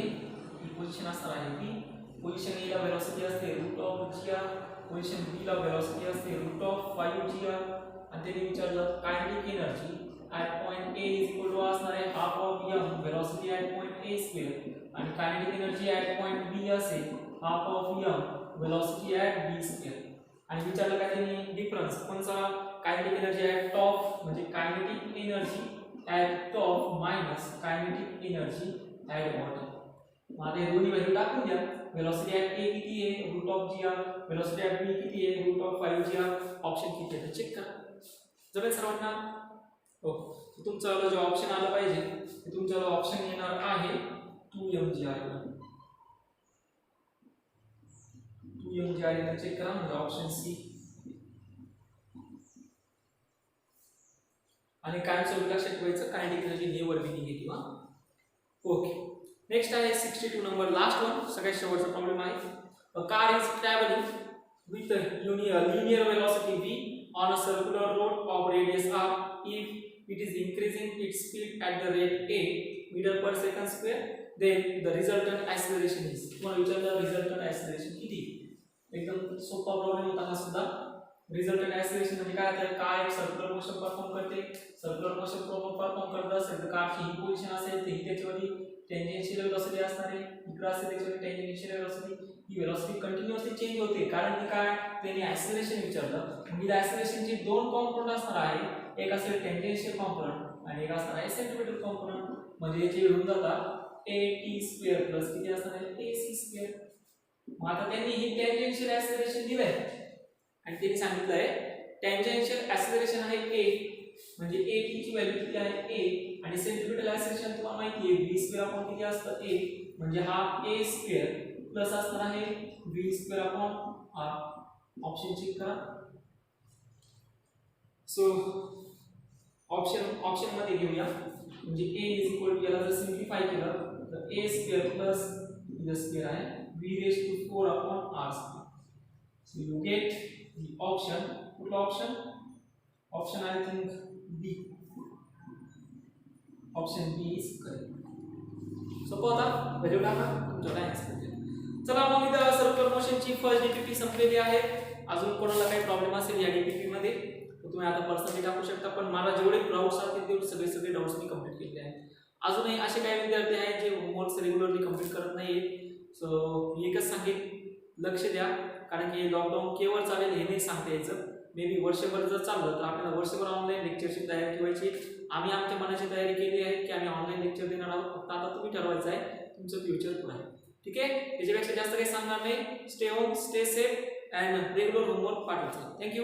ही पोझिशन असणार आहे b. पोझिशन a ला वेलोसिटी असते √gr, पोझिशन b ला वेलोसिटी असते √5gr. आणि त्याने विचारलं kinetic energy at point a is असणार आहे half of m velocity at point a² आणि kinetic energy at point b असेल half of m velocity at b². आणि विचारलं काय त्यांनी डिफरन्स कोणचा कायनेटिक एनर्जी ॲट टॉप म्हणजे kinetic energy at top minus kinetic energy at bottom. मग हे दोन्ही व्हॅल्यू टाकून द्या. वेलोसिटी ॲट a किती आहे √gr, वेलोसिटी ॲट b किती आहे √5gr. ऑप्शन किती आहे ते चेक करा. जमेल सर्वांना? हो. तुमचं जो ऑप्शन आलं पाहिजे ते तुमचं ऑप्शन येणार आहे 2mgr. 2mgr चेक करा म्हणजे ऑप्शन सी. आणि कायमस्वरूपी लक्षात ठेवायचं कायनेटिक एनर्जी नेव्हर बी निगेटिव्ह. ओके. नेक्स्ट आहे 62 नंबर, लास्ट वन, सगळ्यात शेवटचा प्रॉब्लेम आहे. A car is travelling with a linear velocity v on a circular road of radius r. If it is increasing its speed at the rate a meter per second square, then the resultant acceleration is. तुम्हाला विचारलं resultant acceleration किती. एकदम सोपा problem होता हा सुद्धा. resultant acceleration म्हणजे काय, तर कार एक सर्क्युलर मोशन परफॉर्म करते. सर्क्युलर मोशन परफॉर्म करत असेल तर कारची ही पोझिशन असेल, तर ही त्याच्यावरती टेंजेन्शियल वेलोसिटी असणार आहे, इकडे असेल त्याच्यावर टेंजेन्शियल वेलोसिटी. ही वेलोसिटी कंटिन्युअसली चेंज होते, कारण की काय, त्यांनी ॲक्सेलरेशन विचारलं. म्हणजे ॲक्सेलरेशनचे दोन कॉम्पोनंट असणार आहे, एक असेल टेंजेन्शियल कॉम्पोनंट आणि एक असणार आहे सेंट्रिपिटल कॉम्पोनंट. म्हणजे याचे मिळून जातात at² प्लस किती असणार आहे ac². मग आता त्यांनी ही टेंजेन्शियल ॲक्सेलरेशन दिलंय आणि त्यांनी सांगितलंय टेंजेन्शियल ॲक्सेलरेशन आहे a, म्हणजे at ची व्हॅल्यू किती आहे a, आणि सेंट्रिपिटल ॲक्सेलरेशन तुम्हाला माहिती आहे v² अपॉन किती असतं a, म्हणजे हा a² प्लस असणार आहे v² upon r. Option check करा. सो ऑप्शन मध्ये घेऊया, म्हणजे a इज इक्वल टू, याला जर सिम्प्लिफाय केलं तर a² प्लस इथं स्क्वेअर आहे v⁴ upon r². So you get the option. कुठला option? Option I think B. Option B is correct. सोपं होता, व्हॅल्यू टाका, तुमचा आन्सर भेटेल. चला मग इथं सर्क्युलर मोशनची फर्स्ट डीपीपी संपलेली आहे. अजून कोणाला काही प्रॉब्लेम असेल या डीपीपी मध्ये तर तुम्ही आता पर्सनली टाकू शकता, पण मला जेवढे डाउट्स असतील तेवढे सगळे डाउट्स मी कंप्लीट केलेले आहेत. अजूनही असे काही विद्यार्थी आहेत जे होमवर्क्स रेग्युलरली कंप्लीट करत नाहीत. सो मी एकच सांगेन, लक्ष द्या, कारण की लॉकडाऊन केवळ चालेल हे नाही सांगता यायचं. मे बी वर्षभर जर चाललं तर आपल्याला वर्षभर ऑनलाईन लेक्चरची तयारी ठेवायची. आम्ही आमच्या मनाची तयारी केली आहे की आम्ही ऑनलाईन लेक्चर देणार आहोत. फक्त आता तुम्ही ठरवायचं आहे तुमचं फ्युचर पुढे आहे. ठीक आहे, याच्यापेक्षा जास्त काही सांगणार नाही. Stay home, stay safe and regular homework पाठवायचं. थँक्यू.